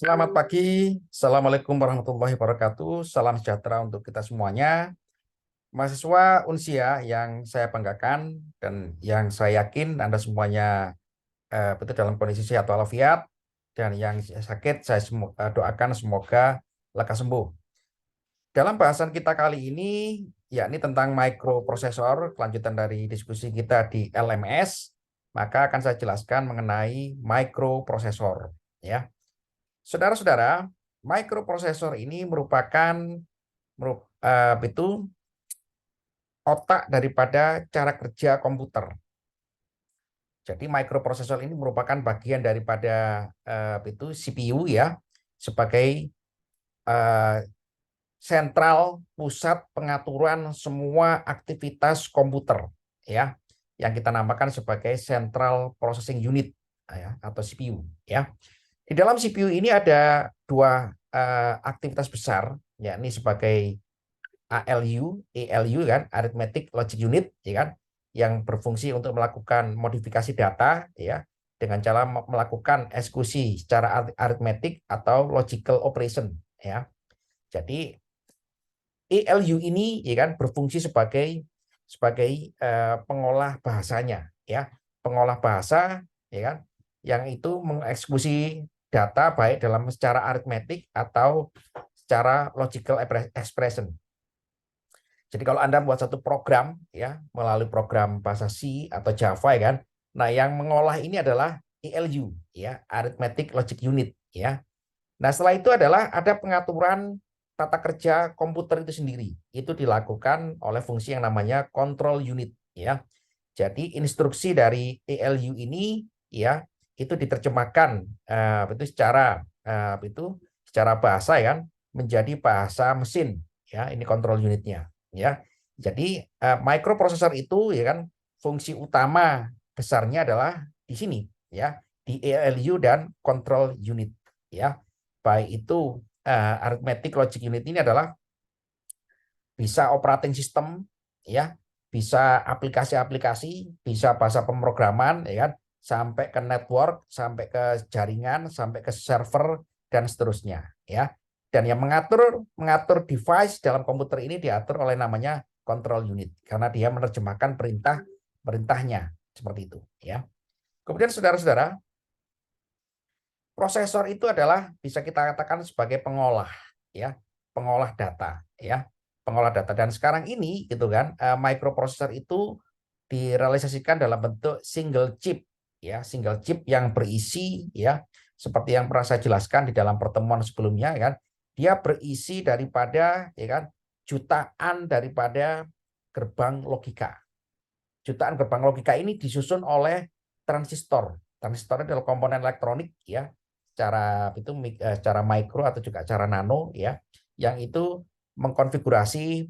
Selamat pagi, Assalamualaikum warahmatullahi wabarakatuh. Salam sejahtera untuk kita semuanya. Mahasiswa Unsia yang saya banggakan dan yang saya yakin Anda semuanya betul dalam kondisi sehat walafiat, dan yang sakit saya doakan semoga lekas sembuh. Dalam bahasan kita kali ini, yakni tentang microprosesor, kelanjutan dari diskusi kita di LMS, maka akan saya jelaskan mengenai microprosesor. Ya. Saudara-saudara, microprosesor ini merupakan itu otak daripada cara kerja komputer. Jadi microprosesor ini merupakan bagian daripada itu CPU ya, sebagai sentral pusat pengaturan semua aktivitas komputer ya, yang kita namakan sebagai Central Processing Unit ya, atau CPU ya. Di dalam CPU ini ada dua aktivitas besar, yakni sebagai ALU, ELU kan, Arithmetic Logic Unit, ya kan, yang berfungsi untuk melakukan modifikasi data, ya, dengan cara melakukan eksekusi secara aritmetik atau logical operation, ya. Jadi ELU ini, ya kan, berfungsi sebagai pengolah bahasanya, ya, pengolah bahasa, ya kan, yang itu mengeksekusi data baik dalam secara aritmetik atau secara logical expression. Jadi kalau Anda buat satu program ya melalui program bahasa C atau Java ya kan, nah yang mengolah ini adalah ELU ya, Arithmetic Logic Unit ya. Nah setelah itu adalah ada pengaturan tata kerja komputer itu sendiri. Itu dilakukan oleh fungsi yang namanya control unit ya. Jadi instruksi dari ELU ini ya itu diterjemahkan itu secara bahasa ya kan, menjadi bahasa mesin ya, ini control unitnya ya. Jadi microprosesor itu ya kan fungsi utama besarnya adalah di sini ya, di ELU dan control unit ya. Baik itu arithmetic logic unit ini adalah bisa operating system ya, bisa aplikasi-aplikasi, bisa bahasa pemrograman ya kan, sampai ke network, sampai ke jaringan, sampai ke server dan seterusnya ya. Dan yang mengatur device dalam komputer ini diatur oleh namanya control unit karena dia menerjemahkan perintahnya seperti itu ya. Kemudian saudara-saudara, prosesor itu adalah bisa kita katakan sebagai pengolah ya, pengolah data ya, pengolah data. Dan sekarang ini gitu kan, microprosesor itu direalisasikan dalam bentuk single chip ya, single chip yang berisi ya seperti yang pernah saya jelaskan di dalam pertemuan sebelumnya ya kan, dia berisi daripada ya kan jutaan daripada gerbang logika. Jutaan gerbang logika ini disusun oleh transistor. Transistor adalah komponen elektronik ya, secara mikro atau juga secara nano ya, yang itu mengkonfigurasi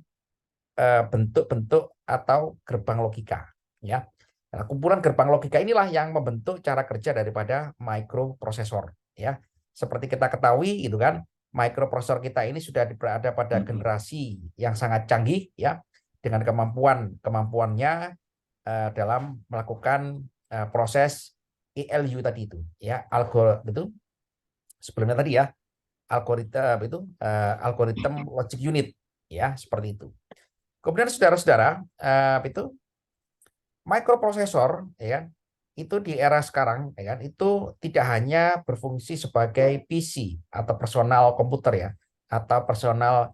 bentuk-bentuk atau gerbang logika ya. Nah, kumpulan gerbang logika inilah yang membentuk cara kerja daripada microprosesor ya. Seperti kita ketahui itu kan, microprosesor kita ini sudah berada pada generasi yang sangat canggih ya, dengan kemampuannya dalam melakukan proses ELU tadi itu ya, algoritma itu sebelumnya tadi ya, algoritma logic unit ya, seperti itu. Kemudian saudara-saudara, itu microprosesor ya itu di era sekarang ya kan, itu tidak hanya berfungsi sebagai PC atau personal komputer ya, atau personal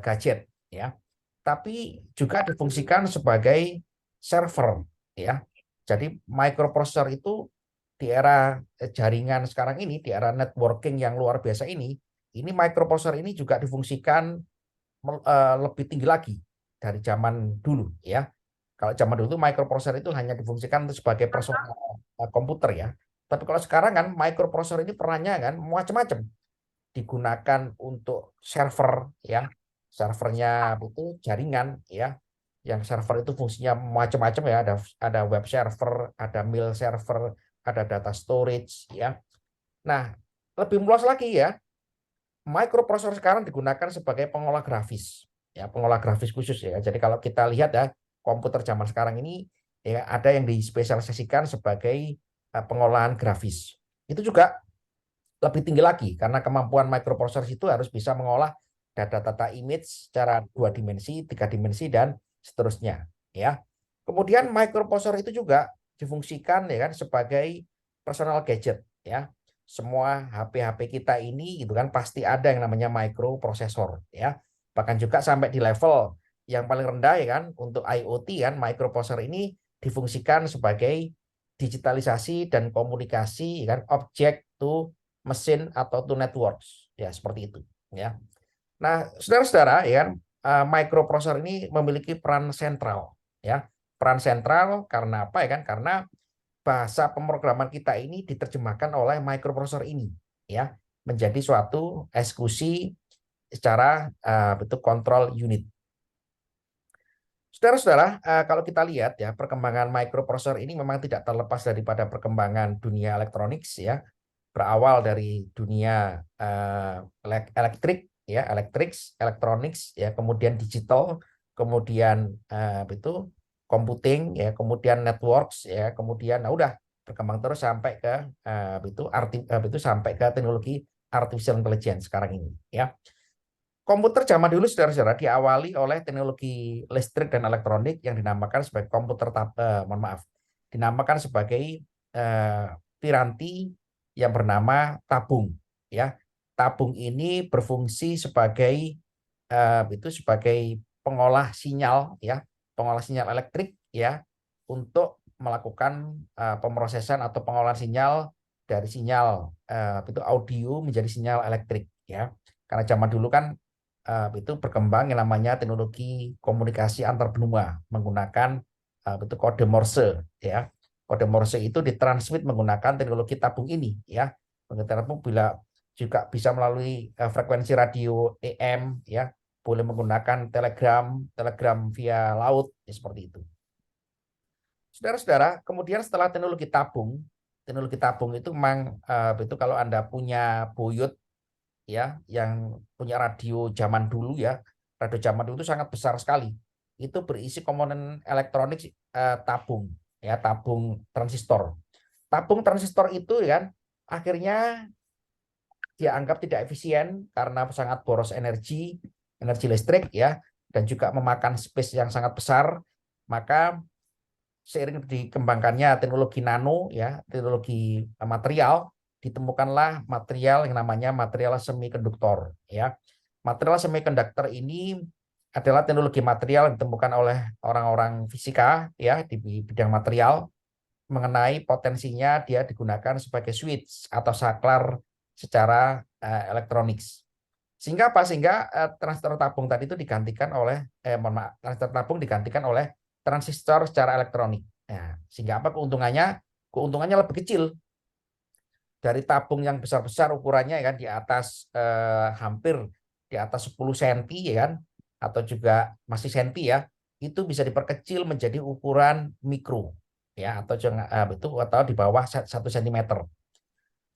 gadget ya, tapi juga difungsikan sebagai server ya. Jadi microprosesor itu di era jaringan sekarang ini, di era networking yang luar biasa ini microprosesor ini juga difungsikan lebih tinggi lagi dari zaman dulu ya. Kalau zaman dulu microprosesor itu hanya difungsikan sebagai personal komputer ya. Tapi kalau sekarang kan microprosesor ini perannya kan macam-macam. Digunakan untuk server ya. Servernya itu jaringan ya. Yang server itu fungsinya macam-macam ya. Ada web server, ada mail server, ada data storage ya. Nah, lebih luas lagi ya, microprosesor sekarang digunakan sebagai pengolah grafis ya, pengolah grafis khusus ya. Jadi kalau kita lihat ya, komputer zaman sekarang ini ya ada yang dispesialisasikan sebagai pengolahan grafis. Itu juga lebih tinggi lagi karena kemampuan microprocessor itu harus bisa mengolah data-data image secara 2 dimensi, 3 dimensi dan seterusnya ya. Kemudian microprocessor itu juga difungsikan ya kan sebagai personal gadget ya. Semua HP-HP kita ini gitu kan pasti ada yang namanya microprocessor ya. Bahkan juga sampai di level yang paling rendah ya kan untuk IoT kan microprocessor ini difungsikan sebagai digitalisasi dan komunikasi ya kan object to mesin atau to networks ya seperti itu ya. Nah, saudara-saudara ya kan microprocessor ini memiliki peran sentral ya. Peran sentral karena apa ya kan? Karena bahasa pemrograman kita ini diterjemahkan oleh microprocessor ini ya menjadi suatu eksekusi secara bentuk kontrol unit. Saudara-saudara, kalau kita lihat ya perkembangan microprocessor ini memang tidak terlepas daripada perkembangan dunia elektronik ya. Berawal dari dunia elektrik ya, elektronik ya, kemudian digital, kemudian itu computing ya, kemudian networks ya, kemudian nah udah berkembang terus sampai ke itu sampai ke teknologi artificial intelligence sekarang ini ya. Komputer zaman dulu saudara-saudara diawali oleh teknologi listrik dan elektronik yang dinamakan sebagai dinamakan sebagai piranti yang bernama tabung ya. Tabung ini berfungsi sebagai sebagai pengolah sinyal ya, pengolah sinyal elektrik ya untuk melakukan pemrosesan atau pengolahan sinyal dari sinyal itu audio menjadi sinyal elektrik ya. Karena zaman dulu kan itu berkembang yang namanya teknologi komunikasi antar benua menggunakan itu kode Morse ya. Kode Morse itu ditransmit menggunakan teknologi tabung ini ya. Tabung bila juga bisa melalui frekuensi radio AM ya, boleh menggunakan telegram via laut ya, seperti itu. Saudara-saudara, kemudian setelah teknologi tabung itu memang itu kalau Anda punya buyut ya yang punya radio zaman dulu ya, radio zaman dulu itu sangat besar sekali, itu berisi komponen elektronik tabung ya, tabung transistor itu ya akhirnya dianggap tidak efisien karena sangat boros energi listrik ya, dan juga memakan space yang sangat besar. Maka seiring dikembangkannya teknologi nano ya, teknologi material, ditemukanlah material yang namanya material semikonduktor ya. Material semikonduktor ini adalah teknologi material yang ditemukan oleh orang-orang fisika ya di bidang material, mengenai potensinya dia digunakan sebagai switch atau saklar secara elektronik. Sehingga apa? Sehingga transistor tabung tadi itu digantikan oleh transistor tabung digantikan oleh transistor secara elektronik. Nah, sehingga apa keuntungannya? Keuntungannya lebih kecil dari tabung yang besar-besar ukurannya ya kan, di atas hampir di atas 10 cm ya kan, atau juga masih senti ya, itu bisa diperkecil menjadi ukuran mikro ya, atau atau di bawah 1 cm.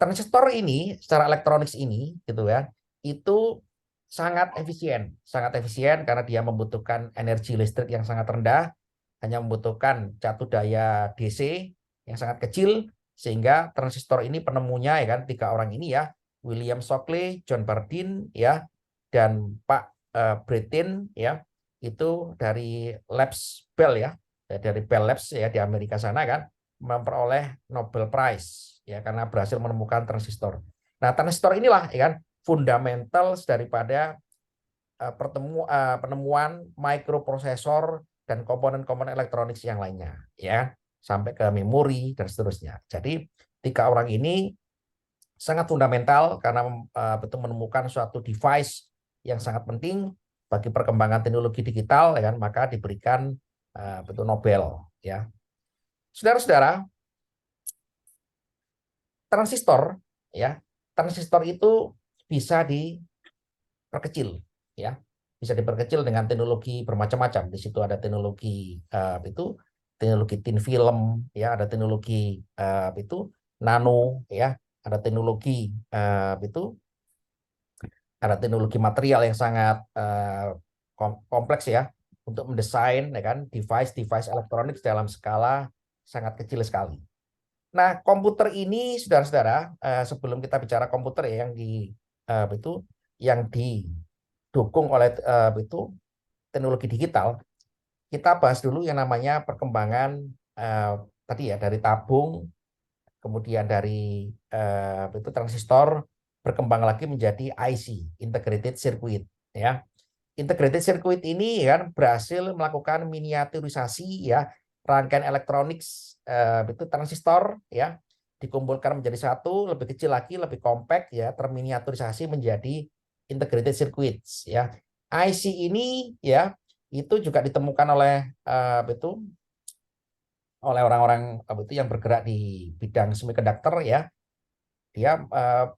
Transistor ini secara elektronik ini gitu ya, itu sangat efisien karena dia membutuhkan energi listrik yang sangat rendah, hanya membutuhkan catu daya DC yang sangat kecil, sehingga transistor ini penemunya ya kan 3 orang ini ya, William Shockley, John Bardeen ya, dan Pak Brettin ya, itu dari Labs Bell ya, dari Bell Labs ya di Amerika sana kan, memperoleh Nobel Prize ya karena berhasil menemukan transistor. Nah, transistor inilah ya kan fundamental daripada penemuan microprosesor dan komponen-komponen elektronik yang lainnya ya, sampai ke memori dan seterusnya. Jadi 3 orang ini sangat fundamental karena betul menemukan suatu device yang sangat penting bagi perkembangan teknologi digital ya kan, maka diberikan betul Nobel ya. Saudara-saudara, transistor ya, transistor itu bisa diperkecil ya, bisa diperkecil dengan teknologi bermacam-macam. Di situ ada teknologi itu teknologi thin film ya, ada teknologi itu nano ya, ada teknologi itu ada teknologi material yang sangat kompleks ya untuk mendesain ya kan device elektronik dalam skala sangat kecil sekali. Nah, komputer ini, saudara-saudara, sebelum kita bicara komputer ya, yang didukung oleh teknologi digital, kita bahas dulu yang namanya perkembangan tadi ya, dari tabung, kemudian dari transistor, berkembang lagi menjadi IC, Integrated Circuit, ya. Integrated Circuit ini kan berhasil melakukan miniaturisasi ya rangkaian elektronik itu transistor ya, dikumpulkan menjadi satu, lebih kecil lagi, lebih compact ya, terminiaturisasi menjadi integrated circuits ya. IC ini ya itu juga ditemukan oleh orang-orang yang bergerak di bidang semiconductor ya. Dia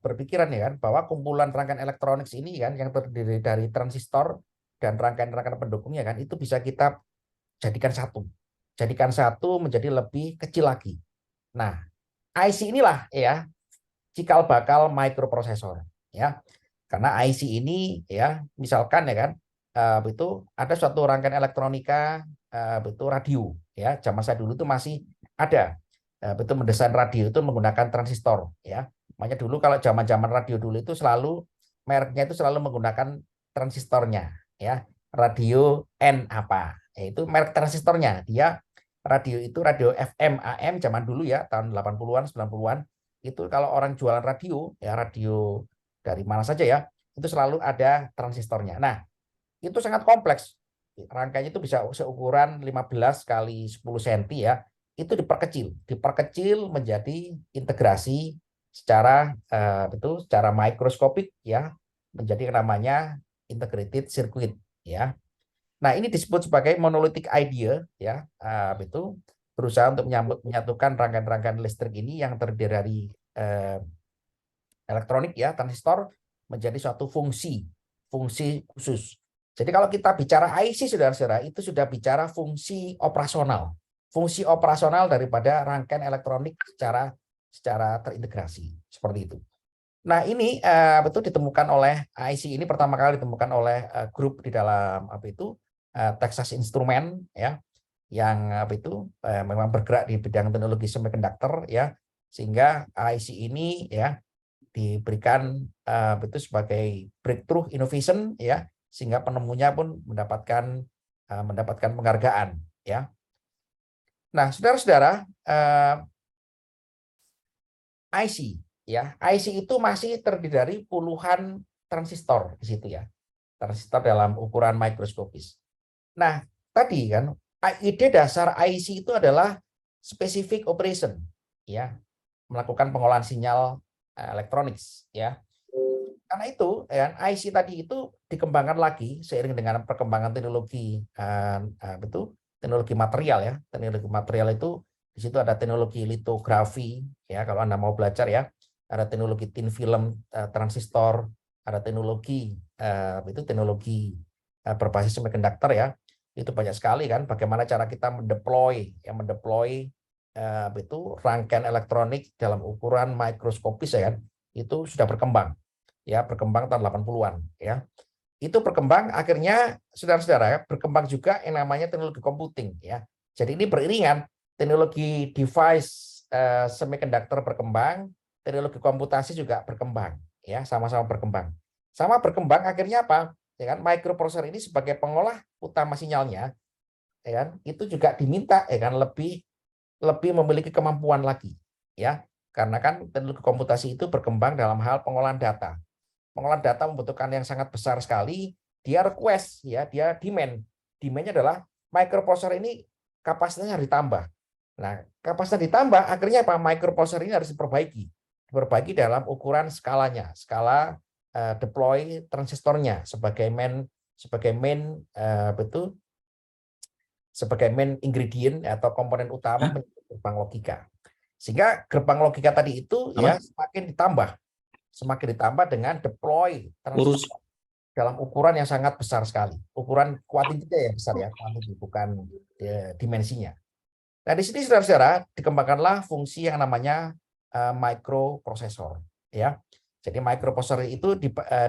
berpikiran ya kan bahwa kumpulan rangkaian elektronik ini kan yang terdiri dari transistor dan rangkaian-rangkaian pendukungnya kan itu bisa kita jadikan satu menjadi lebih kecil lagi. Nah, IC inilah ya cikal bakal microprosesor ya. Karena IC ini ya misalkan ya kan itu ada suatu rangkaian elektronika itu radio ya. Zaman saya dulu itu masih ada betul mendesain radio itu menggunakan transistor ya. Makanya dulu kalau zaman-zaman radio dulu itu selalu mereknya itu selalu menggunakan transistornya ya. Radio N apa? Yaitu merek transistornya. Dia radio itu radio FM AM zaman dulu ya, tahun 80-an 90-an. Itu kalau orang jualan radio ya, radio dari mana saja ya, itu selalu ada transistornya. Nah, itu sangat kompleks. Rangkaiannya itu bisa seukuran 15 kali 10 cm ya. Itu diperkecil menjadi integrasi secara secara mikroskopik ya, menjadi namanya integrated circuit ya. Nah, ini disebut sebagai monolithic idea ya, itu berusaha untuk menyatukan rangkaian-rangkaian listrik ini yang terdiri dari elektronik ya, transistor menjadi suatu fungsi khusus. Jadi kalau kita bicara IC, saudara-saudara, itu sudah bicara fungsi operasional daripada rangkaian elektronik secara terintegrasi seperti itu. Nah, ini betul ditemukan oleh IC ini pertama kali ditemukan oleh grup di dalam Texas Instruments ya, yang memang bergerak di bidang teknologi semiconductor ya, sehingga IC ini ya diberikan itu sebagai breakthrough innovation ya, sehingga penemunya pun mendapatkan penghargaan ya. Nah, saudara-saudara, IC ya, IC itu masih terdiri dari puluhan transistor di situ ya, transistor dalam ukuran mikroskopis. Nah, tadi kan ide dasar IC itu adalah specific operation ya, melakukan pengolahan sinyal elektronik ya. Karena itu ya, IC tadi itu dikembangkan lagi seiring dengan perkembangan teknologi teknologi material ya. Teknologi material itu di situ ada teknologi litografi ya, kalau Anda mau belajar ya. Ada teknologi thin film transistor, ada teknologi teknologi berbasis semiconductor ya. Itu banyak sekali kan bagaimana cara kita mendeploy itu rangkaian elektronik dalam ukuran mikroskopis ya kan. Itu sudah berkembang tahun 80-an ya. Itu berkembang akhirnya saudara-saudara berkembang juga yang namanya teknologi computing ya. Jadi ini beriringan, teknologi device semiconductor berkembang, teknologi komputasi juga berkembang ya, sama-sama berkembang. Sama berkembang akhirnya apa? Ya kan, microprocessor ini sebagai pengolah utama sinyalnya ya kan, itu juga diminta ya kan lebih memiliki kemampuan lagi ya. Karena kan teknologi komputasi itu berkembang dalam hal pengolahan data. Pengolahan data membutuhkan yang sangat besar sekali. Dia request ya, dia demand. Demand-nya adalah microprocessor ini kapasitasnya harus ditambah. Nah, kapasitas ditambah akhirnya apa? Microprocessor ini harus diperbaiki dalam ukuran skalanya, skala deploy transistornya sebagai main ingredient atau komponen utama gerbang logika. Sehingga gerbang logika tadi itu ya semakin ditambah dengan deploy transistor dalam ukuran yang sangat besar sekali. Ukuran kuantitasnya yang besar ya, bukan dimensinya. Nah, di sini saudara-saudara dikembangkanlah fungsi yang namanya microprosesor ya. Jadi microprosesor itu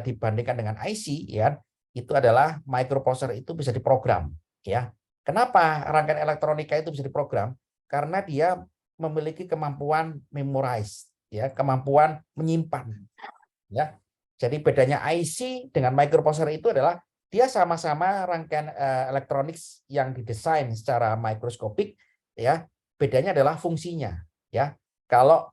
dibandingkan dengan IC ya, itu adalah microprosesor itu bisa diprogram ya. Kenapa rangkaian elektronika itu bisa diprogram? Karena dia memiliki kemampuan memorize, ya, kemampuan menyimpan, ya. Jadi bedanya IC dengan microprocessor itu adalah dia sama-sama rangkaian elektronik yang didesain secara mikroskopik, ya. Bedanya adalah fungsinya, ya. Kalau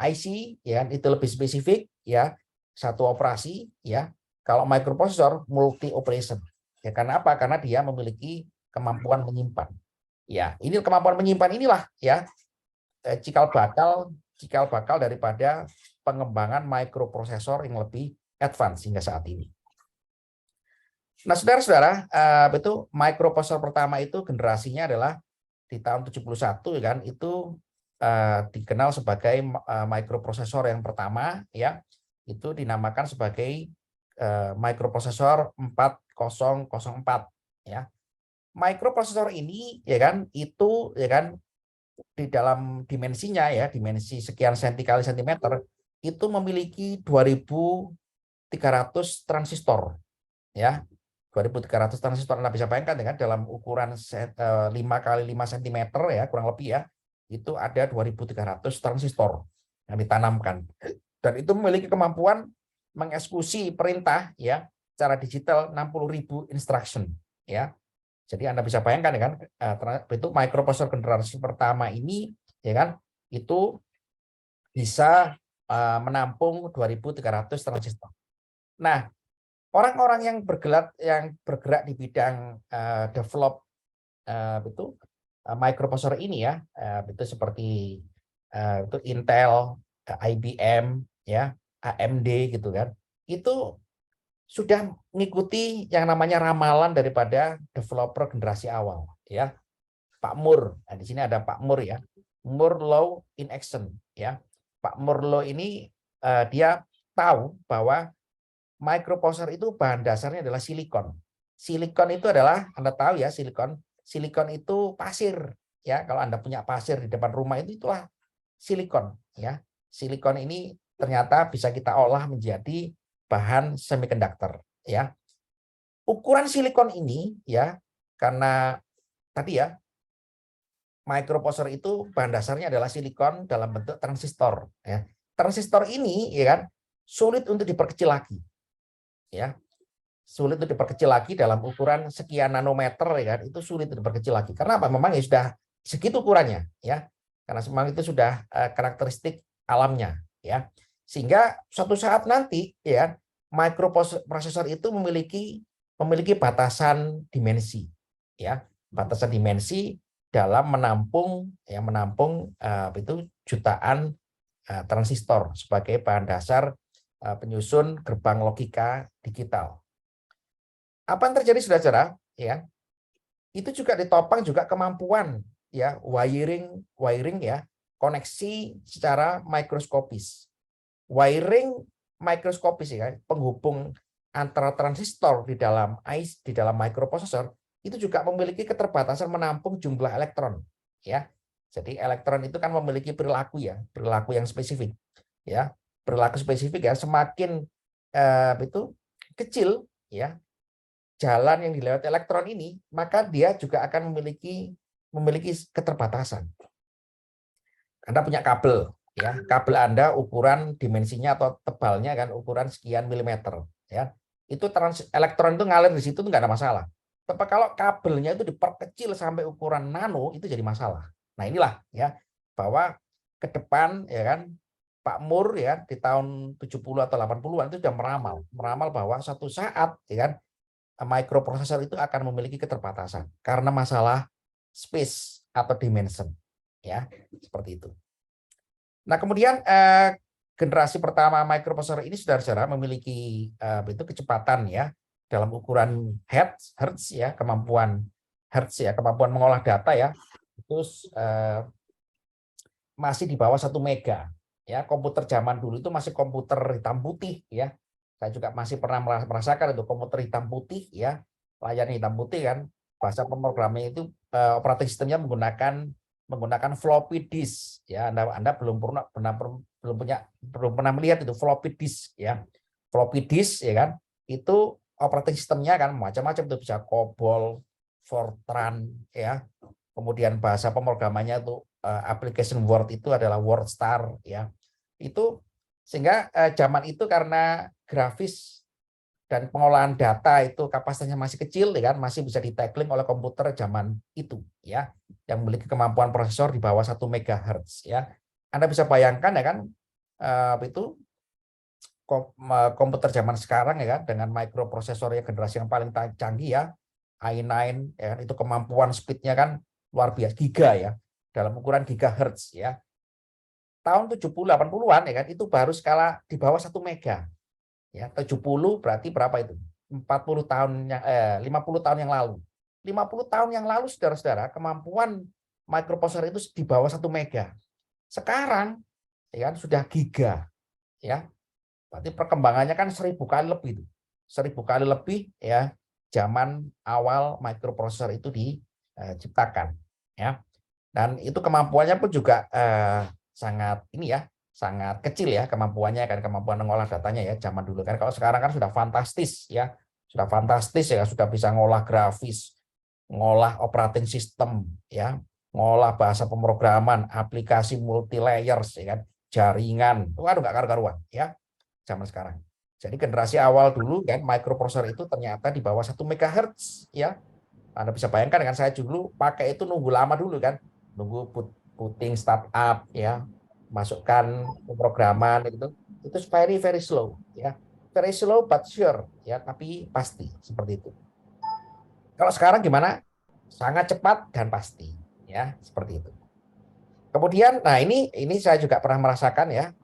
IC ya itu lebih spesifik, ya, satu operasi, ya. Kalau microprocessor multi operation. Ya, karena apa? Karena dia memiliki kemampuan menyimpan. Ya, ini kemampuan menyimpan inilah, ya, cikal bakal daripada pengembangan microprosesor yang lebih advance hingga saat ini. Nah, saudara-saudara, itu microprosesor pertama itu generasinya adalah di tahun 71, kan, itu dikenal sebagai microprosesor yang pertama, ya, itu dinamakan sebagai microprosesor 4004, ya. Microprosesor ini, ya kan, itu, ya kan, di dalam dimensinya, ya, dimensi sekian senti kali sentimeter, itu memiliki 2300 transistor, ya. 2300 transistor. Anda bisa bayangkan dengan dalam ukuran 5 kali 5 cm, ya, kurang lebih, ya, itu ada 2300 transistor yang ditanamkan. Dan itu memiliki kemampuan mengeksekusi perintah, ya, secara digital 60.000 instruction, ya. Jadi Anda bisa bayangkan, kan, itu microprosesor generasi pertama ini, ya kan, itu bisa menampung 2300 transistor. Nah, orang-orang yang bergerak di bidang develop itu microprosesor ini, ya, itu seperti itu Intel, IBM, ya, AMD gitu kan. Itu sudah mengikuti yang namanya ramalan daripada developer generasi awal, ya. Pak Moore. Nah, di sini ada Pak Moore, ya. Moore Law in Action, ya. Pak Moore Law ini dia tahu bahwa microprosesor itu bahan dasarnya adalah silikon. Silikon itu adalah, Anda tahu, ya, silikon. Silikon itu pasir, ya. Kalau Anda punya pasir di depan rumah itulah silikon, ya. Silikon ini ternyata bisa kita olah menjadi bahan semiconductor, ya. Ukuran silikon ini, ya, karena tadi, ya, microprosesor itu bahan dasarnya adalah silikon dalam bentuk transistor, ya. Transistor ini, ya kan, sulit untuk diperkecil lagi, ya. Sulit untuk diperkecil lagi dalam ukuran sekian nanometer, ya kan, itu sulit untuk diperkecil lagi. Karena apa? Memang ya sudah segitu ukurannya, ya. Karena memang itu sudah karakteristik alamnya, ya. Sehingga suatu saat nanti, ya, microprosesor itu memiliki batasan dimensi, ya. Batasan dimensi dalam menampung itu jutaan transistor sebagai bahan dasar penyusun gerbang logika digital. Apa yang terjadi, saudara-saudara, ya, itu juga ditopang juga kemampuan, ya, wiring, ya, koneksi secara mikroskopis. Wiring mikroskopis, ya, penghubung antara transistor di dalam microprosesor itu juga memiliki keterbatasan menampung jumlah elektron, ya. Jadi elektron itu kan memiliki perilaku yang spesifik, ya. Perilaku spesifik, ya, semakin itu kecil, ya, jalan yang dilewati elektron ini, maka dia juga akan memiliki keterbatasan. Anda punya kabel, ya, kabel Anda ukuran dimensinya atau tebalnya kan ukuran sekian milimeter, ya. Itu elektron itu ngalir di situ itu nggak ada masalah. Tapi kalau kabelnya itu diperkecil sampai ukuran nano itu jadi masalah. Nah, inilah, ya, bahwa ke depan, ya kan, Pak Moore, ya, di tahun 70 atau 80-an itu sudah meramal bahwa suatu saat, ya kan, microprosesor itu akan memiliki keterbatasan karena masalah space atau dimension, ya, seperti itu. Nah, kemudian generasi pertama microprosesor ini, saudara-saudara, memiliki itu kecepatan, ya, dalam ukuran hertz, ya, kemampuan hertz, ya, kemampuan mengolah data, ya, itu masih di bawah 1 mega, ya. Komputer zaman dulu itu masih komputer hitam putih, ya. Saya juga masih pernah merasakan itu komputer hitam putih, ya, layar hitam putih kan. Bahasa pemrogramannya itu operating sistemnya menggunakan floppy disk, ya. Anda belum pernah melihat itu floppy disk, ya. Floppy disk, ya kan, itu operating sistemnya kan macam-macam, itu bisa COBOL, Fortran, ya. Kemudian bahasa pemrogramannya itu application word itu adalah WordStar ya. Itu sehingga zaman itu karena grafis dan pengolahan data itu kapasitasnya masih kecil ya kan, masih bisa di-tackling oleh komputer zaman itu ya, yang memiliki kemampuan prosesor di bawah 1 MHz ya. Anda bisa bayangkan ya kan, itu komputer zaman sekarang ya kan, dengan microprosesor ya generasi yang paling canggih ya, i9 ya kan, itu kemampuan speednya kan luar biasa, giga ya, dalam ukuran gigahertz ya. Tahun 70 80-an ya kan, itu baru skala di bawah 1 mega. Ya, 70 berarti berapa itu? 40 tahun yang 50 tahun yang lalu. 50 tahun yang lalu saudara-saudara, kemampuan microprosesor itu di bawah 1 mega. Sekarang ya kan sudah giga ya. Berarti perkembangannya kan 1000 kali lebih itu. 1000 kali lebih ya zaman awal microprosesor itu diciptakan ya. Dan itu kemampuannya pun juga sangat ini ya, sangat kecil ya kemampuannya kan, kemampuan mengolah datanya ya zaman dulu kan. Kalau sekarang kan sudah fantastis ya. Sudah fantastis ya, sudah bisa ngolah grafis, ngolah operating system ya, ngolah bahasa pemrograman, aplikasi multi layers ya kan, jaringan. Waduh nggak karu-karuan ya zaman sekarang. Jadi generasi awal dulu kan microprosesor itu ternyata di bawah 1 MHz ya. Anda bisa bayangkan dengan saya dulu pakai itu nunggu lama dulu kan. Nunggu booting startup ya, masukkan pemrograman itu very very slow ya, very slow but sure ya, tapi pasti seperti itu. Kalau sekarang gimana? Sangat cepat dan pasti ya, seperti itu. Kemudian nah ini saya juga pernah merasakan ya,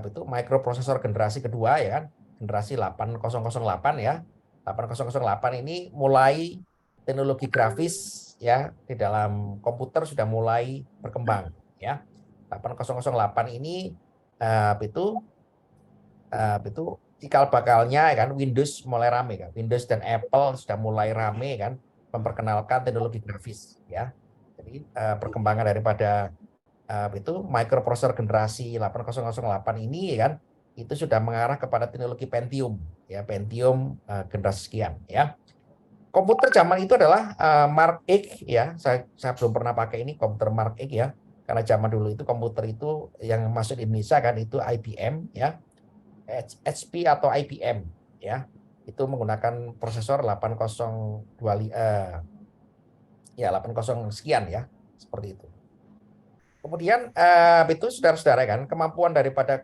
itu microprosesor generasi kedua ya kan, generasi 8008 ya. 8008 ini mulai teknologi grafis ya di dalam komputer sudah mulai berkembang ya. 8008 ini itu cikal bakalnya kan Windows mulai rame kan. Windows dan Apple sudah mulai rame kan memperkenalkan teknologi grafis ya. Jadi perkembangan daripada itu microprosesor generasi 8008 ini kan itu sudah mengarah kepada teknologi Pentium ya, Pentium generasi sekian ya. Komputer zaman itu adalah Mark X ya. Saya belum pernah pakai ini komputer Mark X ya. Karena zaman dulu itu komputer itu yang masuk di Indonesia kan itu IBM ya. HP atau IBM ya. Itu menggunakan prosesor 8020 ya 80 sekian ya. Seperti itu. Kemudian itu saudara-saudara kan kemampuan daripada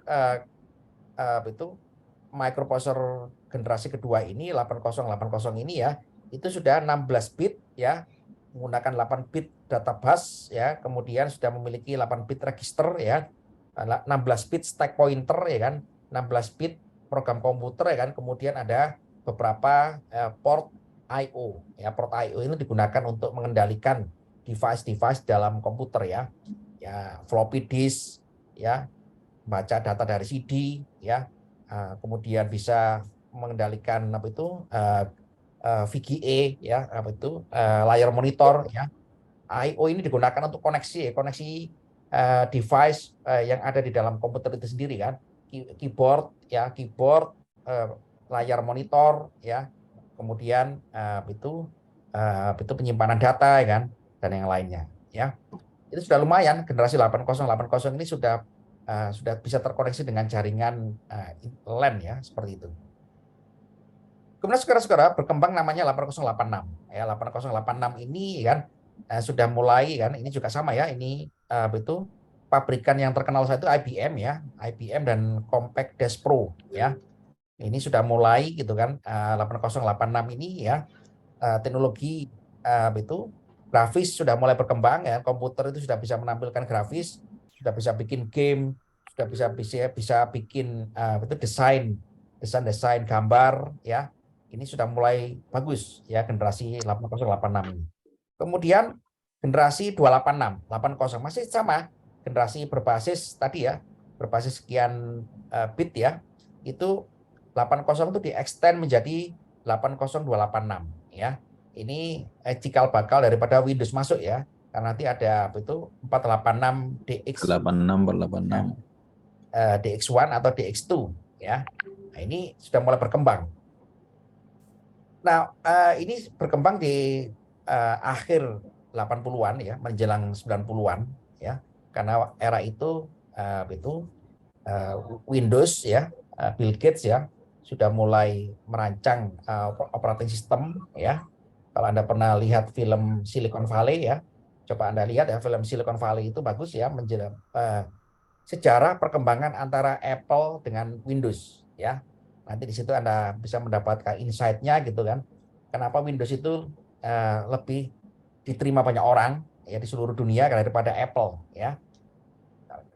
itu microprosesor generasi kedua ini 8080 ini ya, itu sudah 16 bit ya, menggunakan 8 bit data bus ya, kemudian sudah memiliki 8 bit register ya, 16 bit stack pointer ya kan, 16 bit program komputer ya kan, kemudian ada beberapa port I/O ya, port I/O ini digunakan untuk mengendalikan device-device dalam komputer ya. Ya, floppy disk ya, baca data dari CD ya, kemudian bisa mengendalikan apa itu VGA ya, apa itu layar monitor ya. I/O ini digunakan untuk koneksi device yang ada di dalam komputer itu sendiri kan, keyboard ya, layar monitor ya, kemudian itu penyimpanan data ya kan, dan yang lainnya ya. Itu sudah lumayan, generasi 8080 ini sudah bisa terkoneksi dengan jaringan LAN ya, seperti itu. Kemudian sekarang berkembang namanya 8086 ya. 8086 ini kan sudah mulai kan, ini juga sama ya, ini itu pabrikan yang terkenal saya itu IBM ya, IBM dan Compaq Desk Pro ya. Ini sudah mulai gitu kan, 8086 ini ya, teknologi itu grafis sudah mulai berkembang ya, komputer itu sudah bisa menampilkan grafis, sudah bisa bikin game, sudah bisa bikin itu desain gambar ya. Ini sudah mulai bagus ya generasi 8086 ini. Kemudian generasi 286, 80 masih sama, generasi berbasis tadi ya, berbasis sekian bit ya. Itu 80 itu di-extend menjadi 80286 ya. Ini cikal bakal daripada Windows masuk ya. Karena nanti ada itu 486 DX 86 DX1 atau DX2 ya. Nah, ini sudah mulai berkembang. Nah, ini berkembang di akhir 80-an ya, menjelang 90-an ya. Karena era itu Windows ya, Bill Gates ya sudah mulai merancang operating system ya. Kalau Anda pernah lihat film Silicon Valley ya, coba Anda lihat ya film Silicon Valley itu bagus ya, sejarah perkembangan antara Apple dengan Windows ya. Nanti di situ Anda bisa mendapatkan insight-nya gitu kan. Kenapa Windows itu lebih diterima banyak orang ya di seluruh dunia daripada Apple ya.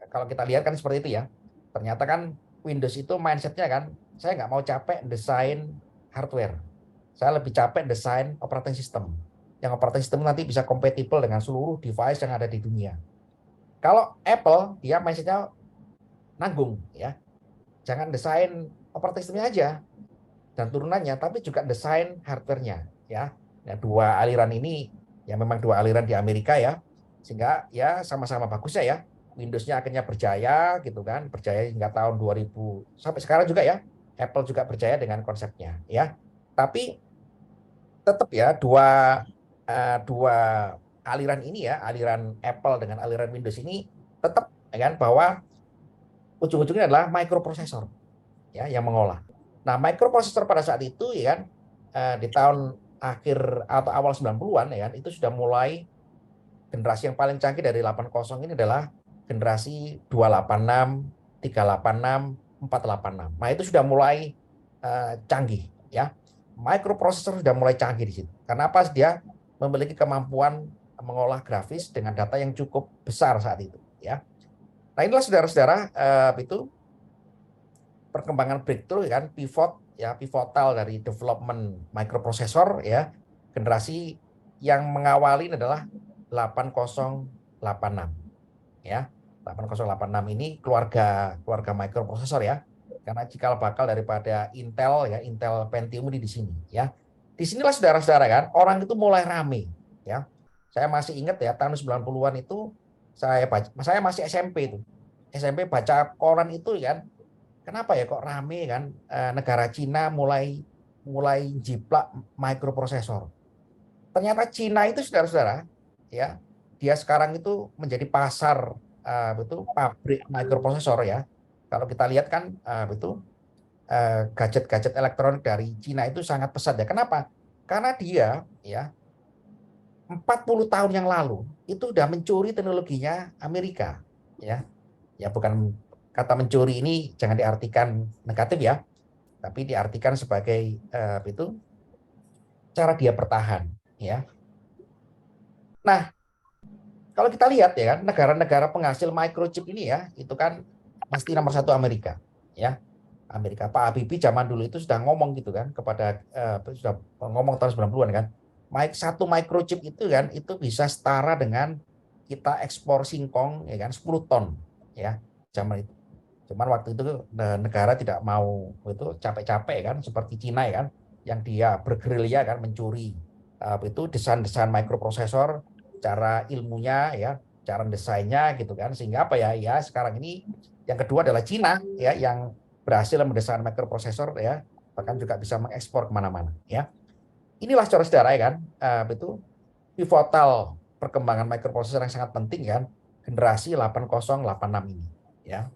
Kalau kita lihat kan seperti itu ya. Ternyata kan Windows itu mindset-nya kan, saya nggak mau capek desain hardware. Saya lebih capek desain operating system. Yang operating system nanti bisa kompatibel dengan seluruh device yang ada di dunia. Kalau Apple, dia mindset-nya nanggung ya. Jangan desain operating system-nya aja dan turunannya, tapi juga desain hardware-nya ya. Nah, dua aliran ini ya memang dua aliran di Amerika ya. Sehingga ya sama-sama bagusnya ya. Windows-nya akhirnya berjaya gitu kan, berjaya hingga tahun 2000 sampai sekarang juga ya. Apple juga berjaya dengan konsepnya ya. Tapi tetap ya dua aliran ini ya, aliran Apple dengan aliran Windows ini tetap ya kan bahwa ujung-ujungnya adalah microprosesor ya yang mengolah. Nah, microprosesor pada saat itu ya kan di tahun akhir atau awal 90-an ya kan itu sudah mulai generasi yang paling canggih dari 80 ini adalah generasi 286, 386, 486. Nah, itu sudah mulai canggih ya. Microprosesor sudah mulai canggih di situ. Karena apa? Dia memiliki kemampuan mengolah grafis dengan data yang cukup besar saat itu ya. Nah, inilah saudara-saudara itu perkembangan breakthrough kan pivotal dari development microprosesor ya generasi yang mengawali adalah 8086 ya 8086 ini keluarga microprosesor ya karena cikal bakal daripada Intel Pentium ini di sini ya di sinilah saudara-saudara kan orang itu mulai rame ya saya masih ingat ya tahun 90-an itu saya masih SMP itu SMP baca koran itu kan. Kenapa ya kok rame kan negara Cina mulai jiplak microprosesor. Ternyata Cina itu saudara-saudara ya dia sekarang itu menjadi pasar pabrik microprosesor ya. Kalau kita lihat kan gadget-gadget elektronik dari Cina itu sangat pesat ya. Kenapa? Karena dia ya 40 tahun yang lalu itu sudah mencuri teknologinya Amerika ya. Ya bukan kata mencuri ini jangan diartikan negatif ya, tapi diartikan sebagai itu cara dia bertahan ya. Nah, kalau kita lihat ya kan negara-negara penghasil microchip ini ya, itu kan pasti nomor satu Amerika ya. Amerika Pak Habibie zaman dulu itu sudah ngomong gitu kan kepada sudah ngomong tahun 90-an kan. Satu microchip itu kan itu bisa setara dengan kita ekspor singkong ya kan 10 ton ya zaman itu. Cuman waktu itu negara tidak mau itu capek-capek kan seperti Cina ya kan yang dia bergerilya kan mencuri itu desain-desain microprosesor, cara ilmunya ya, cara desainnya gitu kan sehingga apa ya ya sekarang ini yang kedua adalah Cina ya yang berhasil mendesain microprosesor ya bahkan juga bisa mengekspor kemana-mana ya. Inilah saudara-saudara ya kan itu pivotal perkembangan microprosesor yang sangat penting kan generasi 8086 ini ya.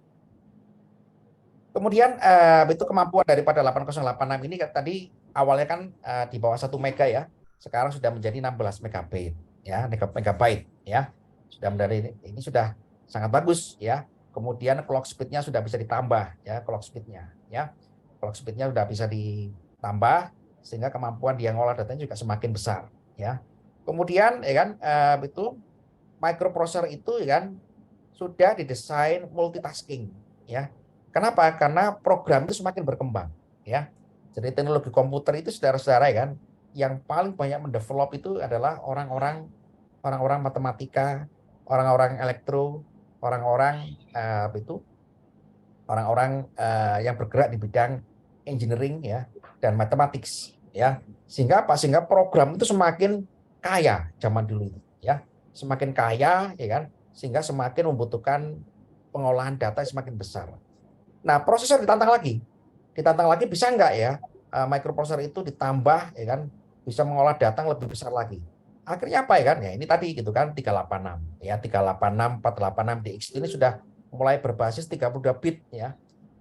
Kemudian itu kemampuan daripada 8086 ini tadi awalnya kan di bawah 1 mega ya. Sekarang sudah menjadi 16 megabyte ya, megabyte ya. Sudah menjadi ini sudah sangat bagus ya. Kemudian clock speed-nya sudah bisa ditambah ya, clock speed-nya ya. Clock speed-nya sudah bisa ditambah sehingga kemampuan dia ngolah datanya juga semakin besar ya. Kemudian ya kan itu microprocessor itu ya kan sudah didesain multitasking ya. Kenapa? Karena program itu semakin berkembang ya. Jadi teknologi komputer itu saudara-saudara ya kan yang paling banyak mendevelop itu adalah orang-orang matematika, orang-orang elektro, orang-orang itu orang-orang yang bergerak di bidang engineering ya dan mathematics ya. Sehingga apa? Sehingga program itu semakin kaya zaman dulu itu ya. Semakin kaya ya kan sehingga semakin membutuhkan pengolahan data yang semakin besar. Nah, prosesor ditantang lagi. Ditantang lagi bisa nggak ya microprosesor itu ditambah ya kan bisa mengolah data yang lebih besar lagi. Akhirnya apa ya kan? Ya ini tadi gitu kan 386 ya 386 486 DX ini sudah mulai berbasis 32 bit ya.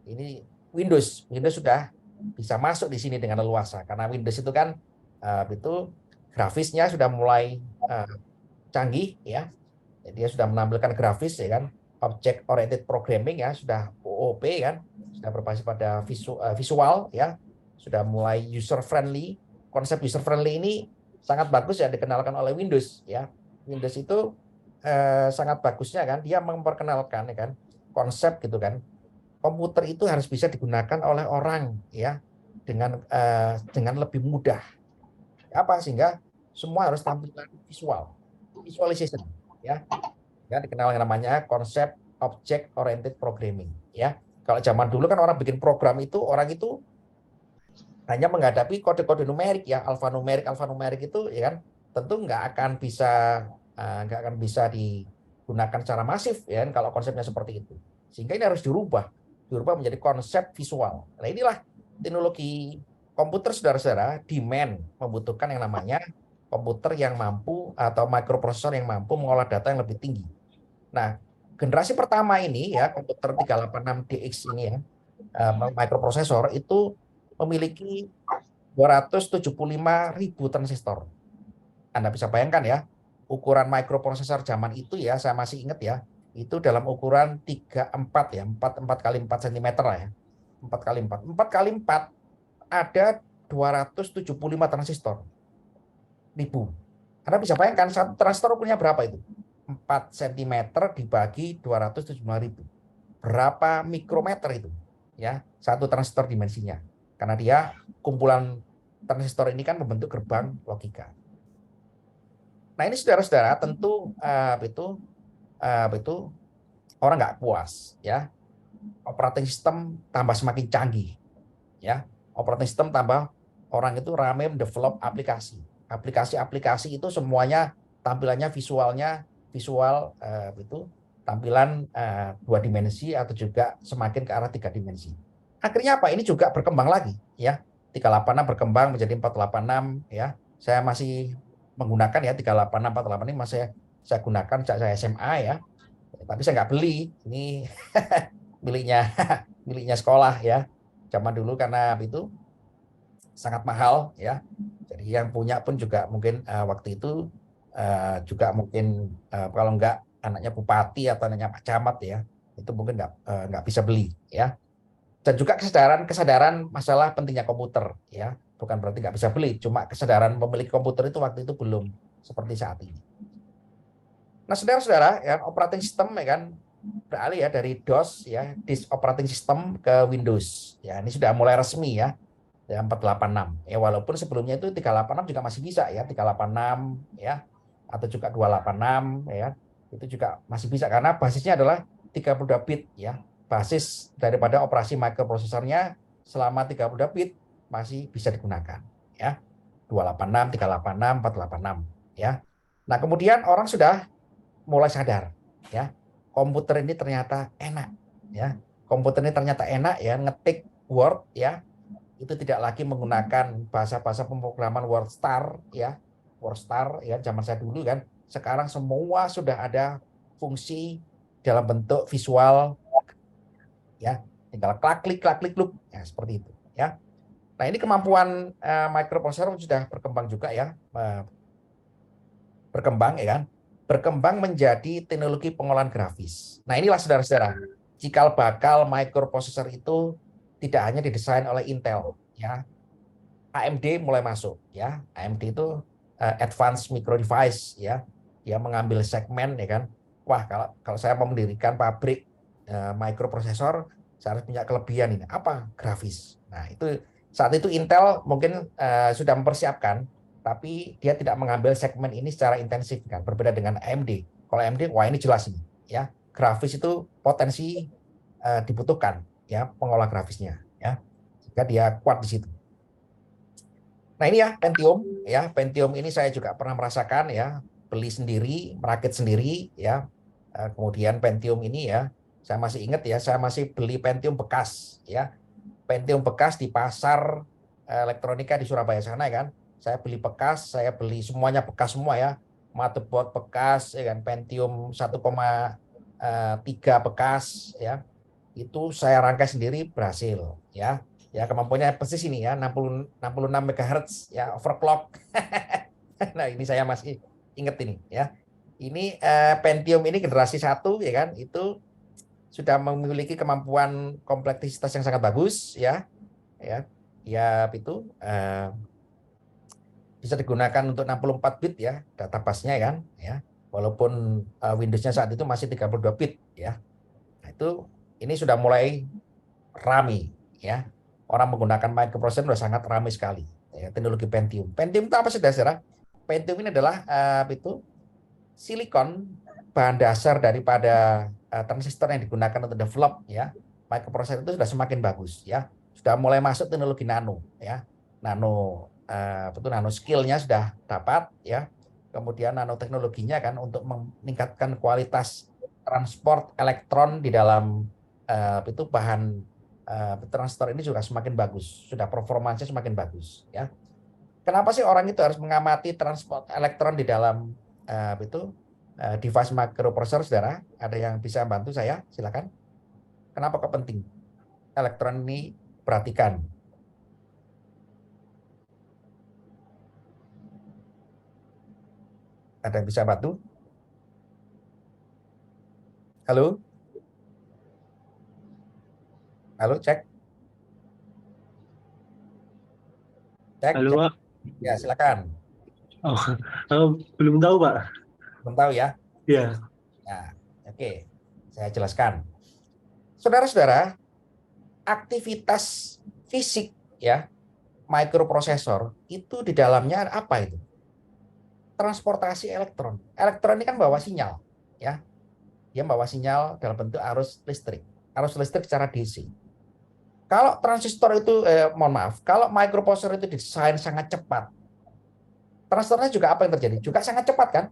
Ini Windows sudah bisa masuk di sini dengan leluasa karena Windows itu kan itu grafisnya sudah mulai canggih ya. Jadi dia sudah menampilkan grafis ya kan, object oriented programming ya, sudah OOP kan, sudah berbasis pada visual ya, sudah mulai user friendly. Konsep user friendly ini sangat bagus ya dikenalkan oleh Windows ya. Windows itu sangat bagusnya kan, dia memperkenalkan ya kan konsep gitu kan. Komputer itu harus bisa digunakan oleh orang ya dengan lebih mudah. Apa sehingga semua harus tampilan visual, visualization ya. Ya dikenal yang namanya konsep object oriented programming ya. Kalau zaman dulu kan orang bikin program itu orang itu hanya menghadapi kode-kode numerik ya, alfanumerik itu ya kan tentu nggak akan bisa digunakan secara masif ya kan, kalau konsepnya seperti itu. Sehingga ini harus dirubah menjadi konsep visual. Nah inilah teknologi komputer saudara-saudara, demand membutuhkan yang namanya komputer yang mampu atau microprocessor yang mampu mengolah data yang lebih tinggi. Nah, generasi pertama ini ya komputer 386DX ini ya microprocessor itu memiliki 275.000 transistor. Anda bisa bayangkan ya, ukuran microprocessor zaman itu ya, saya masih ingat ya, itu dalam ukuran 34 ya, 4 kali 4 cm lah ya. 4 kali 4. 4 kali 4 ada 275 transistor. Ribu. Anda bisa bayangkan satu transistor ukurannya berapa itu? 4 cm dibagi 275.000. Berapa mikrometer itu? Ya, satu transistor dimensinya. Karena dia kumpulan transistor ini kan membentuk gerbang logika. Nah, ini saudara-saudara tentu itu orang nggak puas ya. Operating system tambah semakin canggih ya. Operating system tambah orang itu rame mendevelop aplikasi. Aplikasi-aplikasi itu semuanya tampilannya visual itu tampilan dua dimensi atau juga semakin ke arah tiga dimensi. Akhirnya apa? Ini juga berkembang lagi ya. 386 berkembang menjadi 486 ya. Saya masih menggunakan ya 386 486 ini masih saya gunakan sejak saya SMA ya. Tapi saya nggak beli. Ini miliknya miliknya sekolah ya. Zaman dulu karena itu sangat mahal ya. Jadi yang punya pun juga mungkin waktu itu juga mungkin kalau enggak anaknya bupati atau anaknya Pak Camat ya, itu mungkin nggak bisa beli ya. Dan juga kesadaran masalah pentingnya komputer ya, bukan berarti nggak bisa beli, cuma kesadaran memiliki komputer itu waktu itu belum seperti saat ini. Nah, saudara-saudara ya, operating system ya kan beralih ya dari DOS ya, disk operating system ke Windows. Ya, ini sudah mulai resmi ya. Ya 486. Ya walaupun sebelumnya itu 386 juga masih bisa ya, 386 ya atau juga 286 ya. Itu juga masih bisa karena basisnya adalah 32 bit ya. Basis daripada operasi microprosesornya selama 32 bit masih bisa digunakan ya. 286, 386, 486 ya. Nah, kemudian orang sudah mulai sadar ya. Komputer ini ternyata enak ya. Komputer ini ternyata enak ya, ngetik Word ya itu tidak lagi menggunakan bahasa-bahasa pemrograman WordStar ya. WordStar ya zaman saya dulu kan. Sekarang semua sudah ada fungsi dalam bentuk visual ya. Tinggal klik look ya seperti itu ya. Nah, ini kemampuan microprocessor sudah berkembang juga ya. Berkembang ya kan. Berkembang menjadi teknologi pengolahan grafis. Nah, inilah saudara-saudara, cikal bakal microprocessor itu tidak hanya didesain oleh Intel ya, AMD mulai masuk ya. AMD itu advanced micro device ya. Dia mengambil segmen ya kan. Wah, kalau saya mau mendirikan pabrik microprosesor, saya harus punya kelebihan ini. Apa? Grafis. Nah, itu saat itu Intel mungkin sudah mempersiapkan, tapi dia tidak mengambil segmen ini secara intensif kan. Berbeda dengan AMD. Kalau AMD, wah ini jelas nih ya. Grafis itu potensi dibutuhkan ya pengolah grafisnya ya. Jika dia kuat di situ. Nah, ini ya Pentium ya. Pentium ini saya juga pernah merasakan ya, beli sendiri, merakit sendiri ya. Kemudian Pentium ini ya, saya masih ingat ya, saya masih beli Pentium bekas ya. Pentium bekas di pasar elektronika di Surabaya sana kan. saya beli bekas, saya beli semuanya bekas semua ya, motherboard bekas, ya kan, Pentium 1,3 bekas, ya, itu saya rangkai sendiri berhasil, ya, kemampuannya persis ini ya, 66 MHz, ya, overclock. Nah ini saya masih inget ini, ya, ini Pentium ini generasi 1, ya kan, itu sudah memiliki kemampuan kompleksitas yang sangat bagus, ya, itu bisa digunakan untuk 64 bit ya data busnya kan, ya, walaupun Windows-nya saat itu masih 32 bit ya. Nah, itu ini sudah mulai ramai ya, orang menggunakan microprocessor sudah sangat ramai sekali ya, teknologi Pentium. Pentium itu apa sih dasarnya? Pentium ini adalah itu silikon, bahan dasar daripada transistor yang digunakan untuk develop ya microprocessor itu sudah semakin bagus ya, sudah mulai masuk teknologi nano ya, nano betul, nano skillnya sudah dapat ya, kemudian nanoteknologinya kan untuk meningkatkan kualitas transport elektron di dalam itu bahan transistor ini juga semakin bagus, sudah performanya semakin bagus ya. Kenapa sih orang itu harus mengamati transport elektron di dalam itu device microprocessor, saudara? Ada yang bisa bantu saya? Silakan. Kenapa kok penting elektron ini perhatikan? Ada yang bisa bantu? Halo? Halo, cek. Cek, Halo, cek. Pak. Ya, silakan. Oh, belum tahu, Pak. Belum tahu ya? Ya, Nah, oke. Saya jelaskan. Saudara-saudara, aktivitas fisik ya, microprosesor itu di dalamnya apa itu? Transportasi elektron. Elektron ini kan bawa sinyal, ya. Dia bawa sinyal dalam bentuk arus listrik secara DC. Kalau transistor itu, mohon maaf, kalau microprocessor itu desain sangat cepat, transistornya juga apa yang terjadi? Juga sangat cepat kan?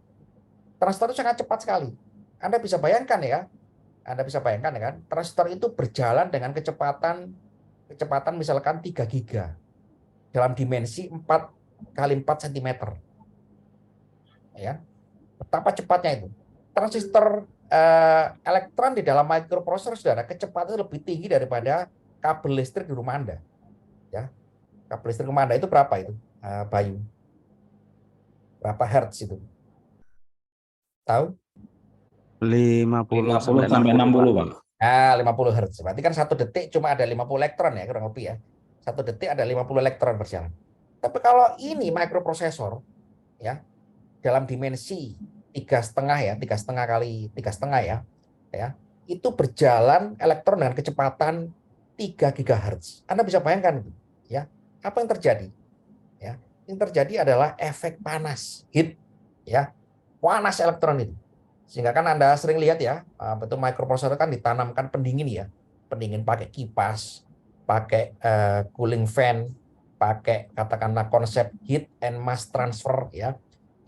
Transistor itu sangat cepat sekali. Anda bisa bayangkan ya, kan, transistor itu berjalan dengan kecepatan misalkan 3 giga dalam dimensi 4 kali 4 cm. Ya, betapa cepatnya itu. Transistor elektron di dalam microprocessor, saudara, kecepatannya lebih tinggi daripada kabel listrik di rumah Anda. Ya, kabel listrik rumah Anda itu berapa itu, Bayu? Berapa hertz itu? Tahu? 50 50 sampai sampai 60, 60, Pak. Pak. 50 hertz. Berarti kan 1 detik cuma ada 50 elektron ya, kurang lebih ya. 1 detik ada 50 elektron berjalan. Tapi kalau ini microprosesor ya, dalam dimensi 3,5 ya, 3,5 kali 3,5 ya, itu berjalan elektron dengan kecepatan 3 GHz. Anda bisa bayangkan ya, apa yang terjadi? Ya, yang terjadi adalah efek panas, heat ya, panas elektron itu. Sehingga kan Anda sering lihat ya, betul, microprocessor kan ditanamkan pendingin ya, pendingin pakai kipas, pakai cooling fan, pakai katakanlah konsep heat and mass transfer ya.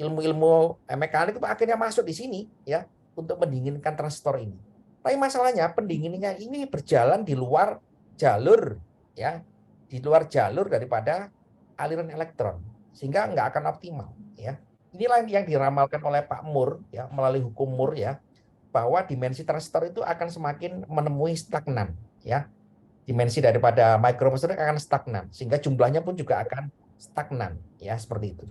Ilmu-ilmu mekanik itu akhirnya masuk di sini ya untuk mendinginkan transistor ini. Tapi masalahnya pendinginnya ini berjalan di luar jalur ya, di luar jalur daripada aliran elektron, sehingga nggak akan optimal ya. Inilah yang diramalkan oleh Pak Moore ya, melalui hukum Moore ya, bahwa dimensi transistor itu akan semakin menemui stagnan ya. Dimensi daripada microprocessor akan stagnan, sehingga jumlahnya pun juga akan stagnan ya, seperti itu.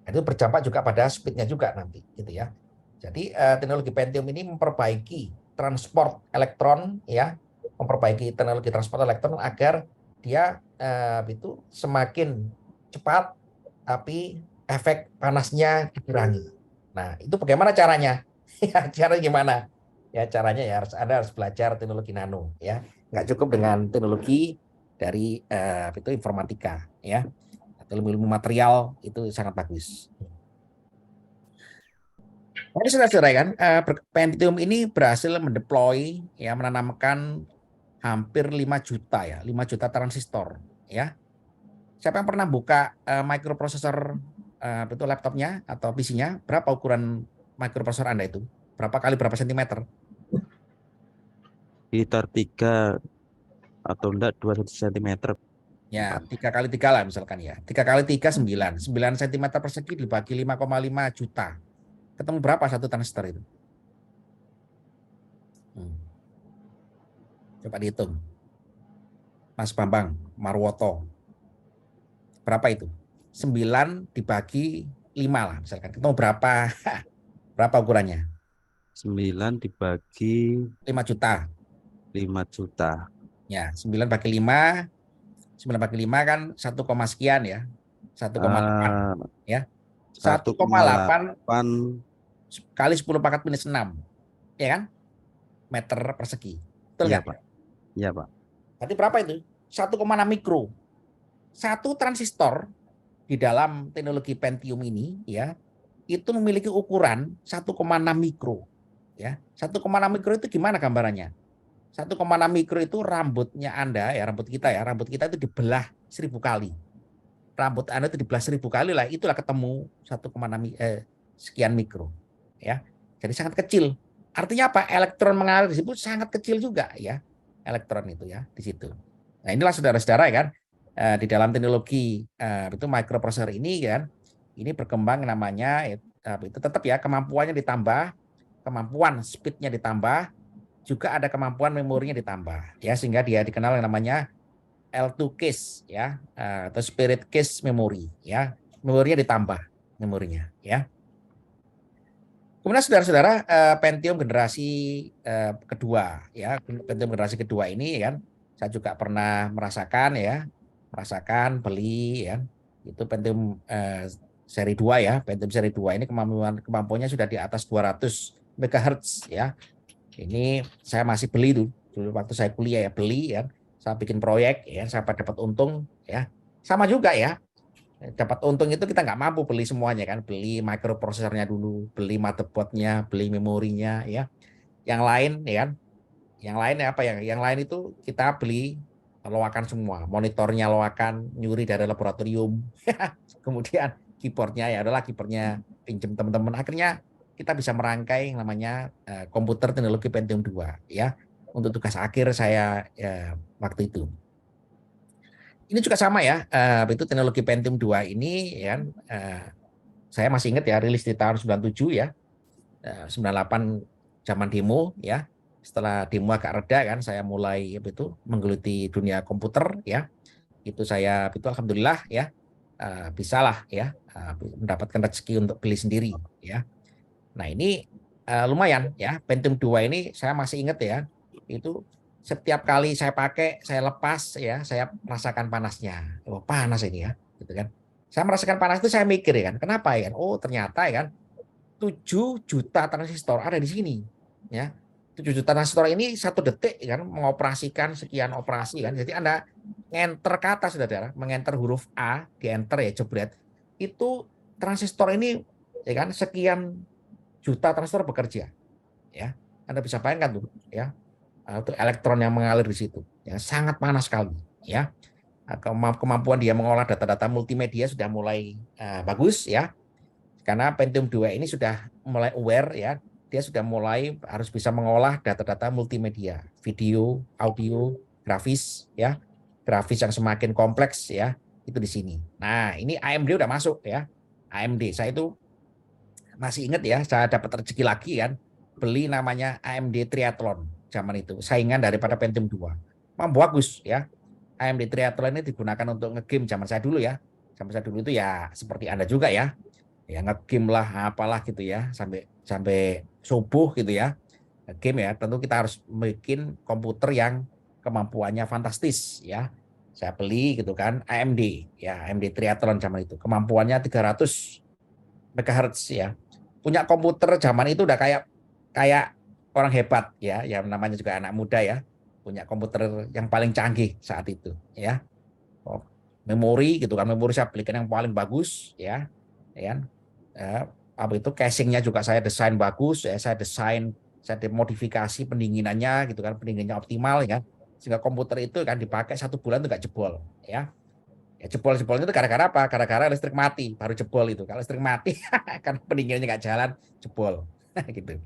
Itu berdampak juga pada speednya juga nanti gitu ya. Jadi teknologi Pentium ini memperbaiki transport elektron ya, memperbaiki teknologi transport elektron agar dia itu semakin cepat tapi efek panasnya dikurangi. Nah, itu bagaimana caranya? Ya, cara gimana? Ya, caranya ya Anda harus belajar teknologi nano ya. Nggak cukup dengan teknologi dari itu informatika ya. Atau ilmu material itu sangat bagus. Jadi saudara-saudara kan, Pentium ini berhasil mendeploy ya, menanamkan hampir 5 juta ya, 5 juta transistor ya. Siapa yang pernah buka microprocessor itu laptopnya atau PC-nya? Berapa ukuran microprocessor Anda itu? Berapa kali berapa sentimeter? Sekitar 3 atau enggak 2 cm. Ya, 4. 3 kali 3 lah misalkan ya. 3 kali 3 9. 9 cm persegi dibagi 5,5 juta. Ketemu berapa satu transistor itu? Hmm, Coba dihitung. Mas Bambang Marwoto. Berapa itu? 9 dibagi 5 lah misalkan. Ketemu berapa? Berapa ukurannya? 9 dibagi 5 juta. 5 juta. Ya, 9 bagi 5. 9 bagi 5 kan 1, sekian ya. 1,8 Eh, ya. 1,8 1,8. kali 10 pangkat minus 6. Ya kan? Meter persegi. Betul Iya, nggak? Pak. Iya, Pak. Berarti berapa itu? 1,6 mikro. Satu transistor di dalam teknologi Pentium ini ya, itu memiliki ukuran 1,6 mikro. Ya, 1,6 mikro itu gimana gambarannya? 1,6 mikro itu rambutnya Anda ya, rambut kita ya, rambut kita itu dibelah 1000 kali. Rambut Anda itu dibelah 1000 kali lah, itulah ketemu 1,6 sekian mikro. Ya, jadi sangat kecil. Artinya apa? Elektron mengalir di situ sangat kecil juga ya, elektron itu ya di situ. Nah inilah saudara-saudara ya kan, di dalam teknologi itu microprocessor ini kan, ini berkembang namanya itu tetap ya kemampuannya ditambah, kemampuan speednya ditambah, juga ada kemampuan memorinya ditambah ya sehingga dia dikenal yang namanya L2 case ya atau spirit case memory ya, memorinya ditambah memorinya ya. Kemudian saudara-saudara Pentium generasi kedua ya, Pentium generasi kedua ini kan saya juga pernah merasakan beli ya, itu Pentium seri 2 ya, Pentium seri 2 ini kemampuannya sudah di atas 200 MHz ya. Ini saya masih beli dulu waktu saya kuliah ya, beli ya. Saya bikin proyek ya, saya dapat untung ya. Sama juga ya. Dapat untung itu kita nggak mampu beli semuanya kan, beli microprosesornya dulu, beli motherboardnya, beli memorinya ya. Yang lain ya kan, yang lain apa ya? Yang lain itu kita beli loakan semua, monitornya loakan, nyuri dari laboratorium. Kemudian keyboardnya ya adalah keyboardnya pinjam teman-teman. Akhirnya kita bisa merangkai yang namanya komputer teknologi Pentium 2 ya. Untuk tugas akhir saya waktu itu. Ini juga sama ya, itu teknologi Pentium 2 ini ya, saya masih ingat ya rilis di tahun 97 ya, 98 zaman demo ya. Setelah demo agak reda kan, saya mulai itu menggeluti dunia komputer ya. Itu saya itu alhamdulillah ya bisalah ya mendapatkan rezeki untuk beli sendiri ya. Nah ini lumayan ya, Pentium 2 ini saya masih ingat ya, itu setiap kali saya pakai, saya lepas ya, saya merasakan panasnya. Oh, panas ini ya, gitu kan. Saya merasakan panas itu saya mikir ya kan, kenapa ya? Oh, ternyata ya kan 7 juta transistor ada di sini ya. 7 juta transistor ini 1 detik kan mengoperasikan sekian operasi kan. Jadi Anda ngenter kata saudara, mengenter huruf A, di enter ya jebret. Itu transistor ini ya kan sekian juta transistor bekerja ya. Anda bisa bayangkan tuh ya. Itu elektron yang mengalir di situ ya, sangat panas sekali ya. Kemampuan dia mengolah data-data multimedia sudah mulai bagus ya. Karena Pentium 2 ini sudah mulai aware ya, dia sudah mulai harus bisa mengolah data-data multimedia, video, audio, grafis ya. Grafis yang semakin kompleks ya, itu di sini. Nah, ini AMD udah masuk ya. AMD saya itu masih ingat ya, saya dapat rezeki lagi kan, beli namanya AMD Triathlon zaman itu, saingan daripada Pentium 2. Memang bagus ya. AMD Triathlon ini digunakan untuk ngegame zaman saya dulu ya. Zaman saya dulu itu ya seperti Anda juga ya. Ya ngegame lah apalah gitu ya, sampai sampai subuh gitu ya. Game ya, tentu kita harus bikin komputer yang kemampuannya fantastis ya. Saya beli gitu kan AMD ya, AMD Triathlon zaman itu. Kemampuannya 300 MHz ya. Punya komputer zaman itu udah kayak kayak orang hebat ya, yang namanya juga anak muda ya. Punya komputer yang paling canggih saat itu ya. Oh, memori gitu kan, memori saya belikan yang paling bagus ya. Ya. Apa itu casingnya juga saya desain bagus ya, saya modifikasi pendinginannya gitu kan, pendinginannya optimal ya, sehingga komputer itu kan dipakai 1 bulan itu nggak jebol ya. Ya jebol-jebolnya itu gara-gara apa? Gara-gara listrik mati baru jebol itu. Kalau listrik mati kan pendinginannya nggak jalan, jebol gitu.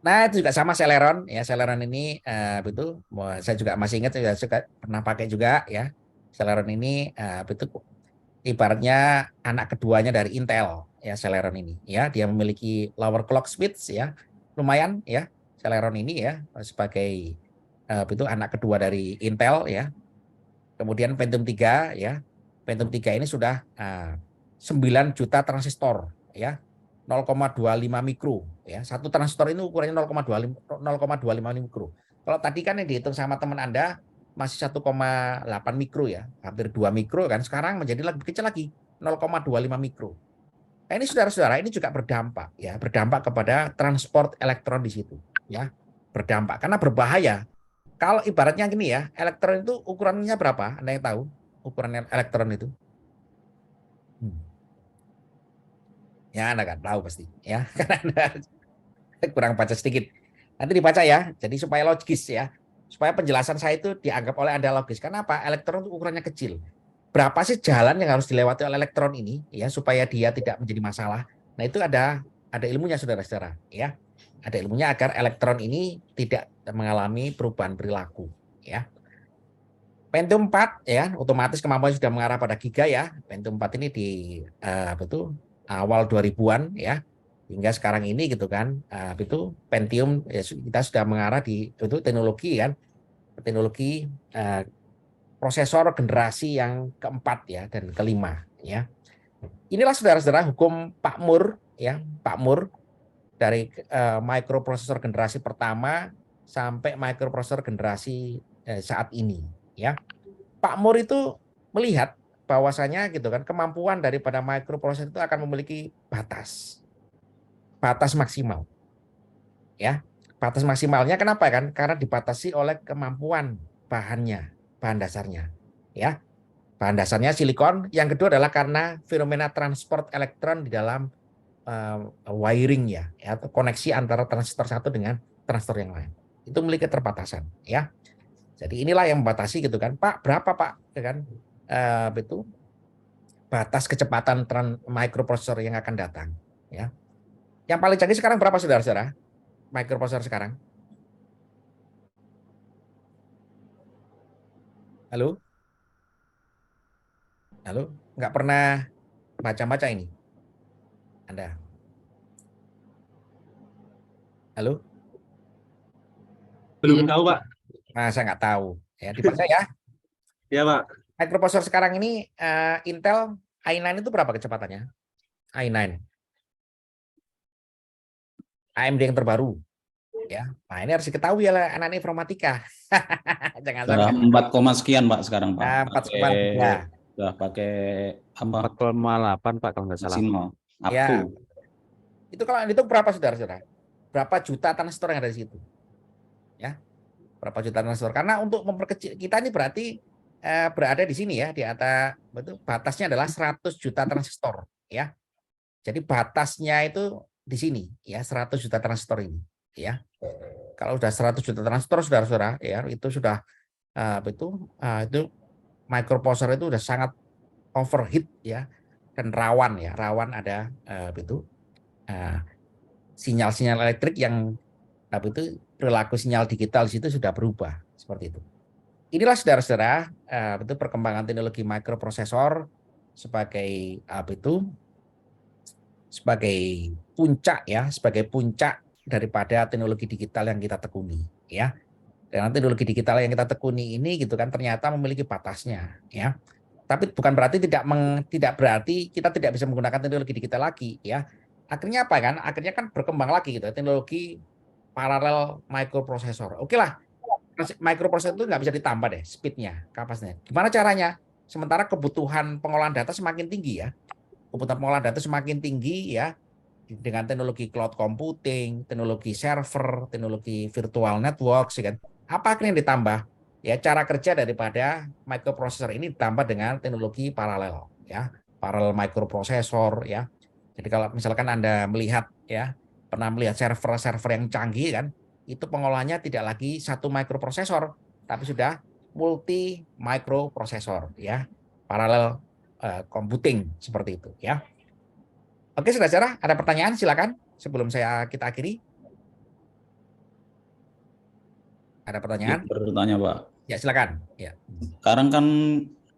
Nah, itu juga sama Celeron ya. Celeron ini saya juga masih ingat, saya juga pernah pakai juga ya. Celeron ini itu ibaratnya anak keduanya dari Intel ya, Celeron ini ya. Dia memiliki lower clock speeds ya. Lumayan ya. Celeron ini ya sebagai itu anak kedua dari Intel ya. Kemudian Pentium 3 ya. Pentium 3 ini sudah 9 juta transistor ya. 0,25 mikro ya. Satu transistor ini ukurannya 0,25 mikro. Kalau tadi kan yang dihitung sama teman Anda masih 1,8 mikro ya, hampir 2 mikro kan. Sekarang menjadi lebih kecil lagi, 0,25 mikro. Nah, ini saudara-saudara, ini juga berdampak ya, berdampak kepada transport elektron di situ ya. Berdampak karena berbahaya. Kalau ibaratnya gini ya, elektron itu ukurannya berapa? Anda yang tahu ukuran elektron itu? Ya, Anda kan tahu pasti ya. Karena Anda kurang baca sedikit. Nanti dibaca ya. Jadi supaya logis ya. Supaya penjelasan saya itu dianggap oleh Anda logis. Karena apa? Elektron itu ukurannya kecil. Berapa sih jalan yang harus dilewati oleh elektron ini ya supaya dia tidak menjadi masalah. Nah, itu ada ilmunya saudara-saudara ya. Ada ilmunya agar elektron ini tidak mengalami perubahan perilaku ya. Pentium 4 ya, otomatis kemampuan sudah mengarah pada giga ya. Pentium 4 ini di awal 2000-an ya. Hingga sekarang ini gitu kan. Itu Pentium ya, kita sudah mengarah di itu teknologi kan. Teknologi prosesor generasi yang keempat ya dan kelima ya. Inilah saudara-saudara hukum Pak Moore ya, Pak Moore dari microprosesor generasi pertama sampai microprosesor generasi saat ini ya. Pak Moore itu melihat bahwasanya gitu kan kemampuan daripada microprosesor itu akan memiliki batas maksimal ya. Batas maksimalnya kenapa kan? Karena dibatasi oleh kemampuan bahan dasarnya ya. Bahan dasarnya silikon, yang kedua adalah karena fenomena transport elektron di dalam wiring ya, atau koneksi antara transistor satu dengan transistor yang lain. Itu memiliki keterbatasan ya. Jadi inilah yang membatasi gitu kan. Pak, berapa Pak ya kan itu batas kecepatan microprosesor yang akan datang ya. Yang paling canggih sekarang berapa saudara-saudara? Microprosesor sekarang. Halo? Halo? Nggak pernah baca-baca ini Anda? Halo? Belum tahu, Pak. Nah, saya nggak tahu. Ya, dibaca ya. Ya, Pak. Microprosesor sekarang ini Intel i9 itu berapa kecepatannya? i9. AMD yang terbaru. Ya. Nah, ini harus diketahui oleh anak informatika. Jangan Sudah sampai 4, sekian Pak sekarang Pak. 4,3. Sudah pakai apa? 4,8 Pak kalau nggak salah. Maksimal. Up Ya. to. Itu kalau itu berapa saudara-saudara? Berapa juta transistor yang ada di situ? Ya. Berapa juta transistor? Karena untuk memperkecil kita ini berarti berada di sini ya, di atas betul batasnya adalah 100 juta transistor ya. Jadi batasnya itu di sini ya, 100 juta transistor ini ya. Kalau sudah 100 juta transistor saudara-saudara ya, itu sudah itu microprosesor itu sudah sangat overheat ya, dan rawan ya, rawan ada sinyal-sinyal elektrik yang itu perilaku sinyal digital di situ sudah berubah seperti itu. Inilah saudara-saudara itu perkembangan teknologi microprosesor sebagai sebagai puncak ya, sebagai puncak daripada teknologi digital yang kita tekuni ya. Dan teknologi digital yang kita tekuni ini gitu kan ternyata memiliki batasnya ya. Tapi bukan berarti tidak berarti kita tidak bisa menggunakan teknologi digital lagi ya. Akhirnya apa kan? Akhirnya kan berkembang lagi gitu teknologi paralel microprosesor. Oke lah, microprosesor itu nggak bisa ditambah deh speednya, kapasitasnya. Gimana caranya? Sementara kebutuhan pengolahan data semakin tinggi ya. Kebutuhan pengolahan data semakin tinggi ya, dengan teknologi cloud computing, teknologi server, teknologi virtual network, kan? Apa yang ditambah? Ya, cara kerja daripada microprocessor ini ditambah dengan teknologi paralel, ya, paralel microprocessor, ya. Jadi kalau misalkan Anda melihat, ya, pernah melihat server-server yang canggih kan, itu pengolahannya tidak lagi satu microprocessor, tapi sudah multi microprocessor, ya, paralel computing seperti itu, ya. Oke, saudara-saudara, ada pertanyaan silakan sebelum kita akhiri. Ada Ya, pertanyaan? bertanya Pak. Ya, silakan. Ya. Sekarang kan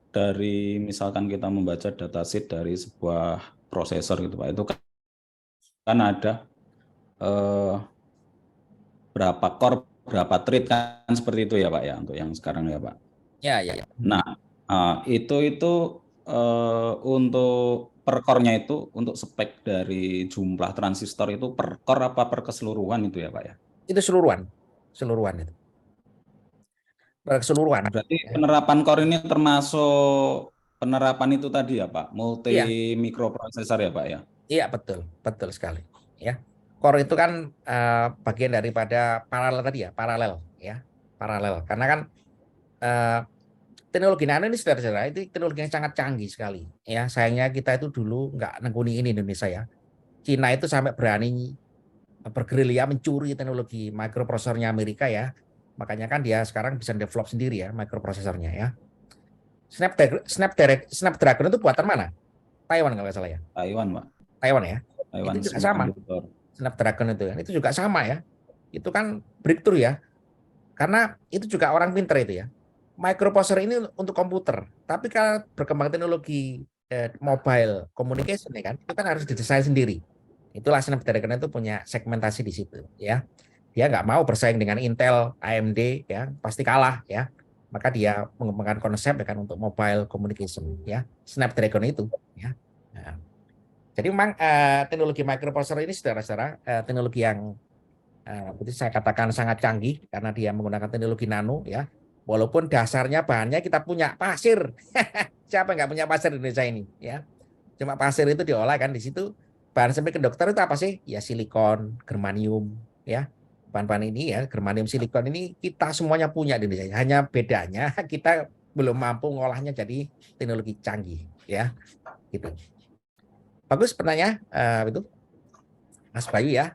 dari misalkan kita membaca datasheet dari sebuah prosesor gitu Pak, itu kan ada eh, berapa core, berapa thread kan seperti itu ya Pak ya untuk yang sekarang ya Pak. Ya, ya, ya. Nah, itu untuk per core-nya itu untuk spek dari jumlah transistor itu per core apa per keseluruhan itu ya Pak ya? Itu seluruhan itu. Keseluruhan. Berarti Ya. penerapan core ini termasuk penerapan itu tadi ya Pak, multi Iya, mikroprosesor ya Pak ya? iya betul, betul sekali. Ya, core itu kan bagian daripada paralel tadi ya, paralel. Karena kan eh, teknologi nano ini saudara-saudara itu teknologi yang sangat canggih sekali. Ya, sayangnya kita itu dulu nggak nengkuni ini Indonesia ya. Cina itu sampai berani bergerilya mencuri teknologi mikroprosesornya Amerika ya. Makanya kan dia sekarang bisa develop sendiri ya mikroprosesornya ya. Snapdragon itu buatan mana? Taiwan kalau nggak salah ya. Taiwan Pak, Taiwan ya. Taiwan Itu juga sama. Semiconductor. Snapdragon itu kan. Itu juga sama ya. Itu kan breakthrough ya. Karena itu juga orang pinter itu ya. Microprocessor ini untuk komputer. Tapi kalau berkembang teknologi mobile communication ya kan, itu kan harus didesain sendiri. Itulah Snapdragon itu punya segmentasi di situ ya. Dia nggak mau bersaing dengan Intel, AMD ya, pasti kalah ya. Maka dia mengembangkan konsep ya kan untuk mobile communication ya. Snapdragon itu ya. Nah, jadi memang teknologi microprocessor ini saudara-saudara teknologi yang saya katakan sangat canggih karena dia menggunakan teknologi nano ya. Walaupun dasarnya bahannya kita punya pasir. Siapa nggak punya pasir di Indonesia ini ya? Cuma pasir itu diolah kan di situ. Bahan semiconductor itu apa sih? Ya silikon, germanium ya. Bahan-bahan ini ya, germanium, silikon ini kita semuanya punya di Indonesia. Hanya bedanya kita belum mampu ngolahnya jadi teknologi canggih ya. Gitu. Bagus pertanyaan itu Mas Bayu ya.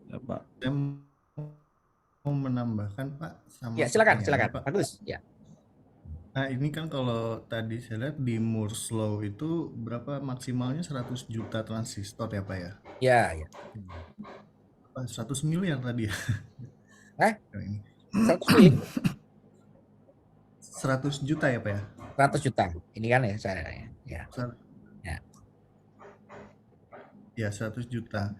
Ya Pak. Saya mau menambahkan Pak sama Ya silakan, pertanyaannya silakan. Pak. Bagus ya. Nah ini kan kalau tadi saya lihat di Moore's Law itu berapa maksimalnya 100 juta transistor ya Pak ya? Ya, ya. 100 miliar tadi ya? Eh, Ini 100 miliar, 100 juta ya Pak ya? 100 juta. Ini kan ya saya ya. Sar- Ya. Ya 100 juta.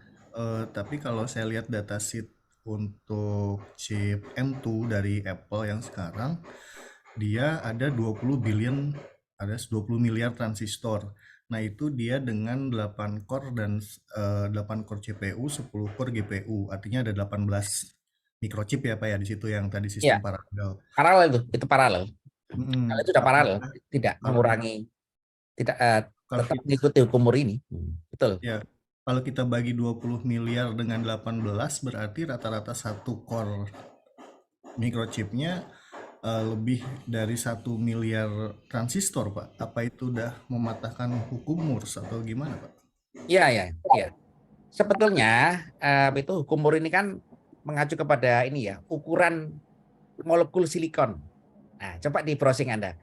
Tapi kalau saya lihat datasheet untuk chip M2 dari Apple yang sekarang, dia ada 20 billion, ada 20 miliar transistor. Nah itu dia dengan 8 core dan 8 core CPU, 10 core GPU. Artinya ada 18 microchip ya Pak ya di situ yang tadi sistem Ya, paralel. paralel itu paralel. Mm-mm. Kalau itu sudah paralel, Apakah tidak kalau mengurangi, tidak kalau tetap kita, mengikuti hukum Moore ini. Betul. ya kalau kita bagi 20 miliar dengan 18 berarti rata-rata satu core microchipnya lebih dari 1 miliar transistor Pak. Apa itu udah mematahkan hukum Moore's atau gimana Pak? Iya, ya, ya. Sebetulnya itu hukum Moore ini kan mengacu kepada ini ya, ukuran molekul silikon. Nah, coba di browsing Anda.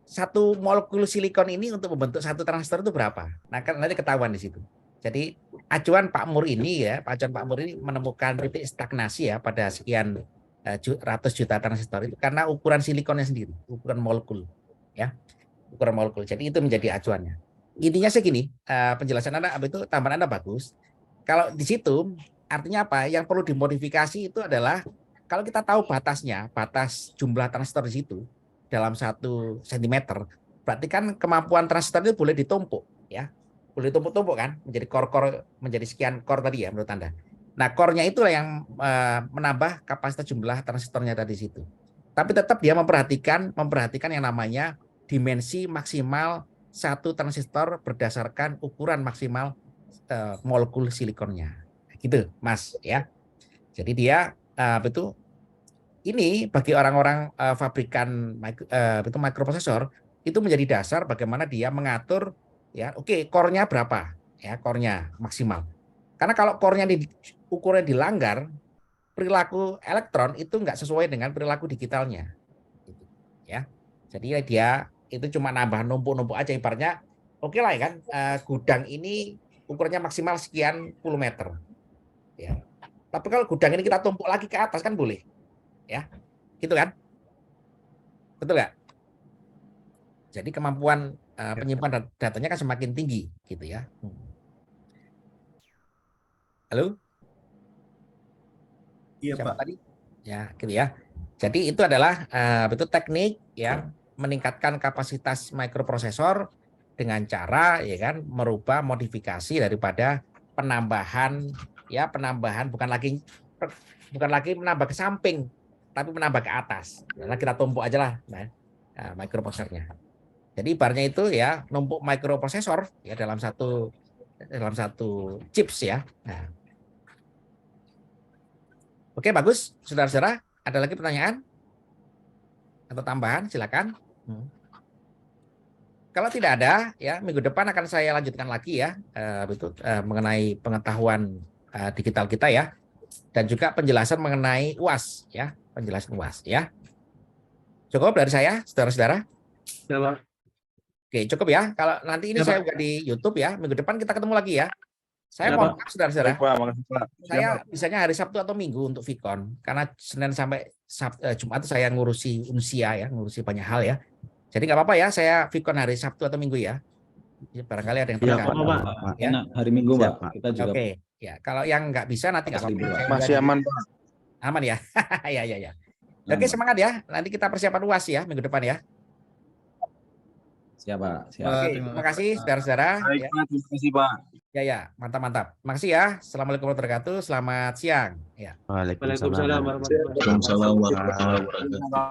Satu molekul silikon ini untuk membentuk satu transistor itu berapa? Nah, kan nanti ketahuan di situ. Jadi acuan Pak Moore ini ya, acuan Pak Moore ini menemukan titik stagnasi ya pada sekian ratus juta transistor itu karena ukuran silikonnya sendiri, ukuran molekul ya, ukuran molekul. Jadi itu menjadi acuannya. Intinya segini, penjelasan Anda itu tambahan Anda bagus. Kalau di situ artinya apa? Yang perlu dimodifikasi itu adalah kalau kita tahu batasnya, batas jumlah transistor di situ dalam 1 cm, berarti kan kemampuan transistor itu boleh ditumpuk ya. Boleh tumpuk-tumpuk kan, menjadi core-core, menjadi sekian core tadi ya menurut Anda. Nah, core-nya itulah yang menambah kapasitas jumlah transistornya tadi situ. Tapi tetap dia memperhatikan yang namanya dimensi maksimal satu transistor berdasarkan ukuran maksimal molekul silikonnya. Gitu, Mas ya. Jadi dia itu ini bagi orang-orang fabrikan itu microprosesor itu menjadi dasar bagaimana dia mengatur ya, oke, core-nya berapa ya, core-nya maksimal. Karena kalau core-nya ukuran dilanggar, perilaku elektron itu nggak sesuai dengan perilaku digitalnya. Gitu, ya. Jadi dia itu cuma nambah numpuk-numpuk aja ibaratnya. Oke lah ya kan, gudang ini ukurannya maksimal sekian puluh meter. Ya. Tapi kalau gudang ini kita tumpuk lagi ke atas kan boleh. ya, gitu kan? Betul nggak? Jadi kemampuan penyimpan datanya kan semakin tinggi, gitu ya. Halo? Iya Siapa Pak. tadi? Ya, gitu ya. Jadi itu adalah betul teknik ya meningkatkan kapasitas mikroprosesor dengan cara ya kan merubah modifikasi daripada penambahan bukan lagi menambah ke samping tapi menambah ke atas. Nah, kita tumpuk aja lah mikroprosesornya. Jadi ibaratnya itu ya numpuk mikroprosesor ya dalam satu chips ya. Nah. Oke, bagus. Saudara-saudara, ada lagi pertanyaan atau tambahan? Silakan. Kalau tidak ada, ya minggu depan akan saya lanjutkan lagi ya, mengenai pengetahuan digital kita ya, dan juga penjelasan mengenai UAS ya, penjelasan UAS ya. Cukup dari saya, saudara-saudara. Ya, Pak. Oke, cukup ya. Kalau nanti ini Ya, saya Pak. buka di YouTube ya, minggu depan kita ketemu lagi ya. Saya Ya, mohon Pak. maaf, saudara-saudara. Baik, Pak. Makasih, Pak. Saya bisanya hari Sabtu atau Minggu untuk Vicon, karena Senin sampai Jumat itu saya ngurusi unsia ya, ngurusi banyak hal ya. Jadi nggak apa-apa ya, saya Vicon hari Sabtu atau Minggu ya. Barangkali ada yang Iya, terganggu. Pak. Pak. Enak hari Minggu, Siap, Pak. Pak. Kita juga Oke, ya kalau yang nggak bisa nanti nggak Libur, apa-apa. Pak. Saya Masih juga aman, Pak. aman ya. Ya. aman, Oke, Pak. semangat ya. Nanti kita persiapan UAS ya minggu depan ya. Siap, Pak. Siap. Pak, Oke, terima terima kasih, kasih Pak. saudara-saudara. Baik, Ya, Pak. Terima kasih, Pak. ya, mantap. Makasih ya. Assalamualaikum warahmatullahi wabarakatuh. Selamat siang. Ya. Waalaikumsalam warahmatullahi wabarakatuh. Waalaikumsalam warahmatullahi wabarakatuh.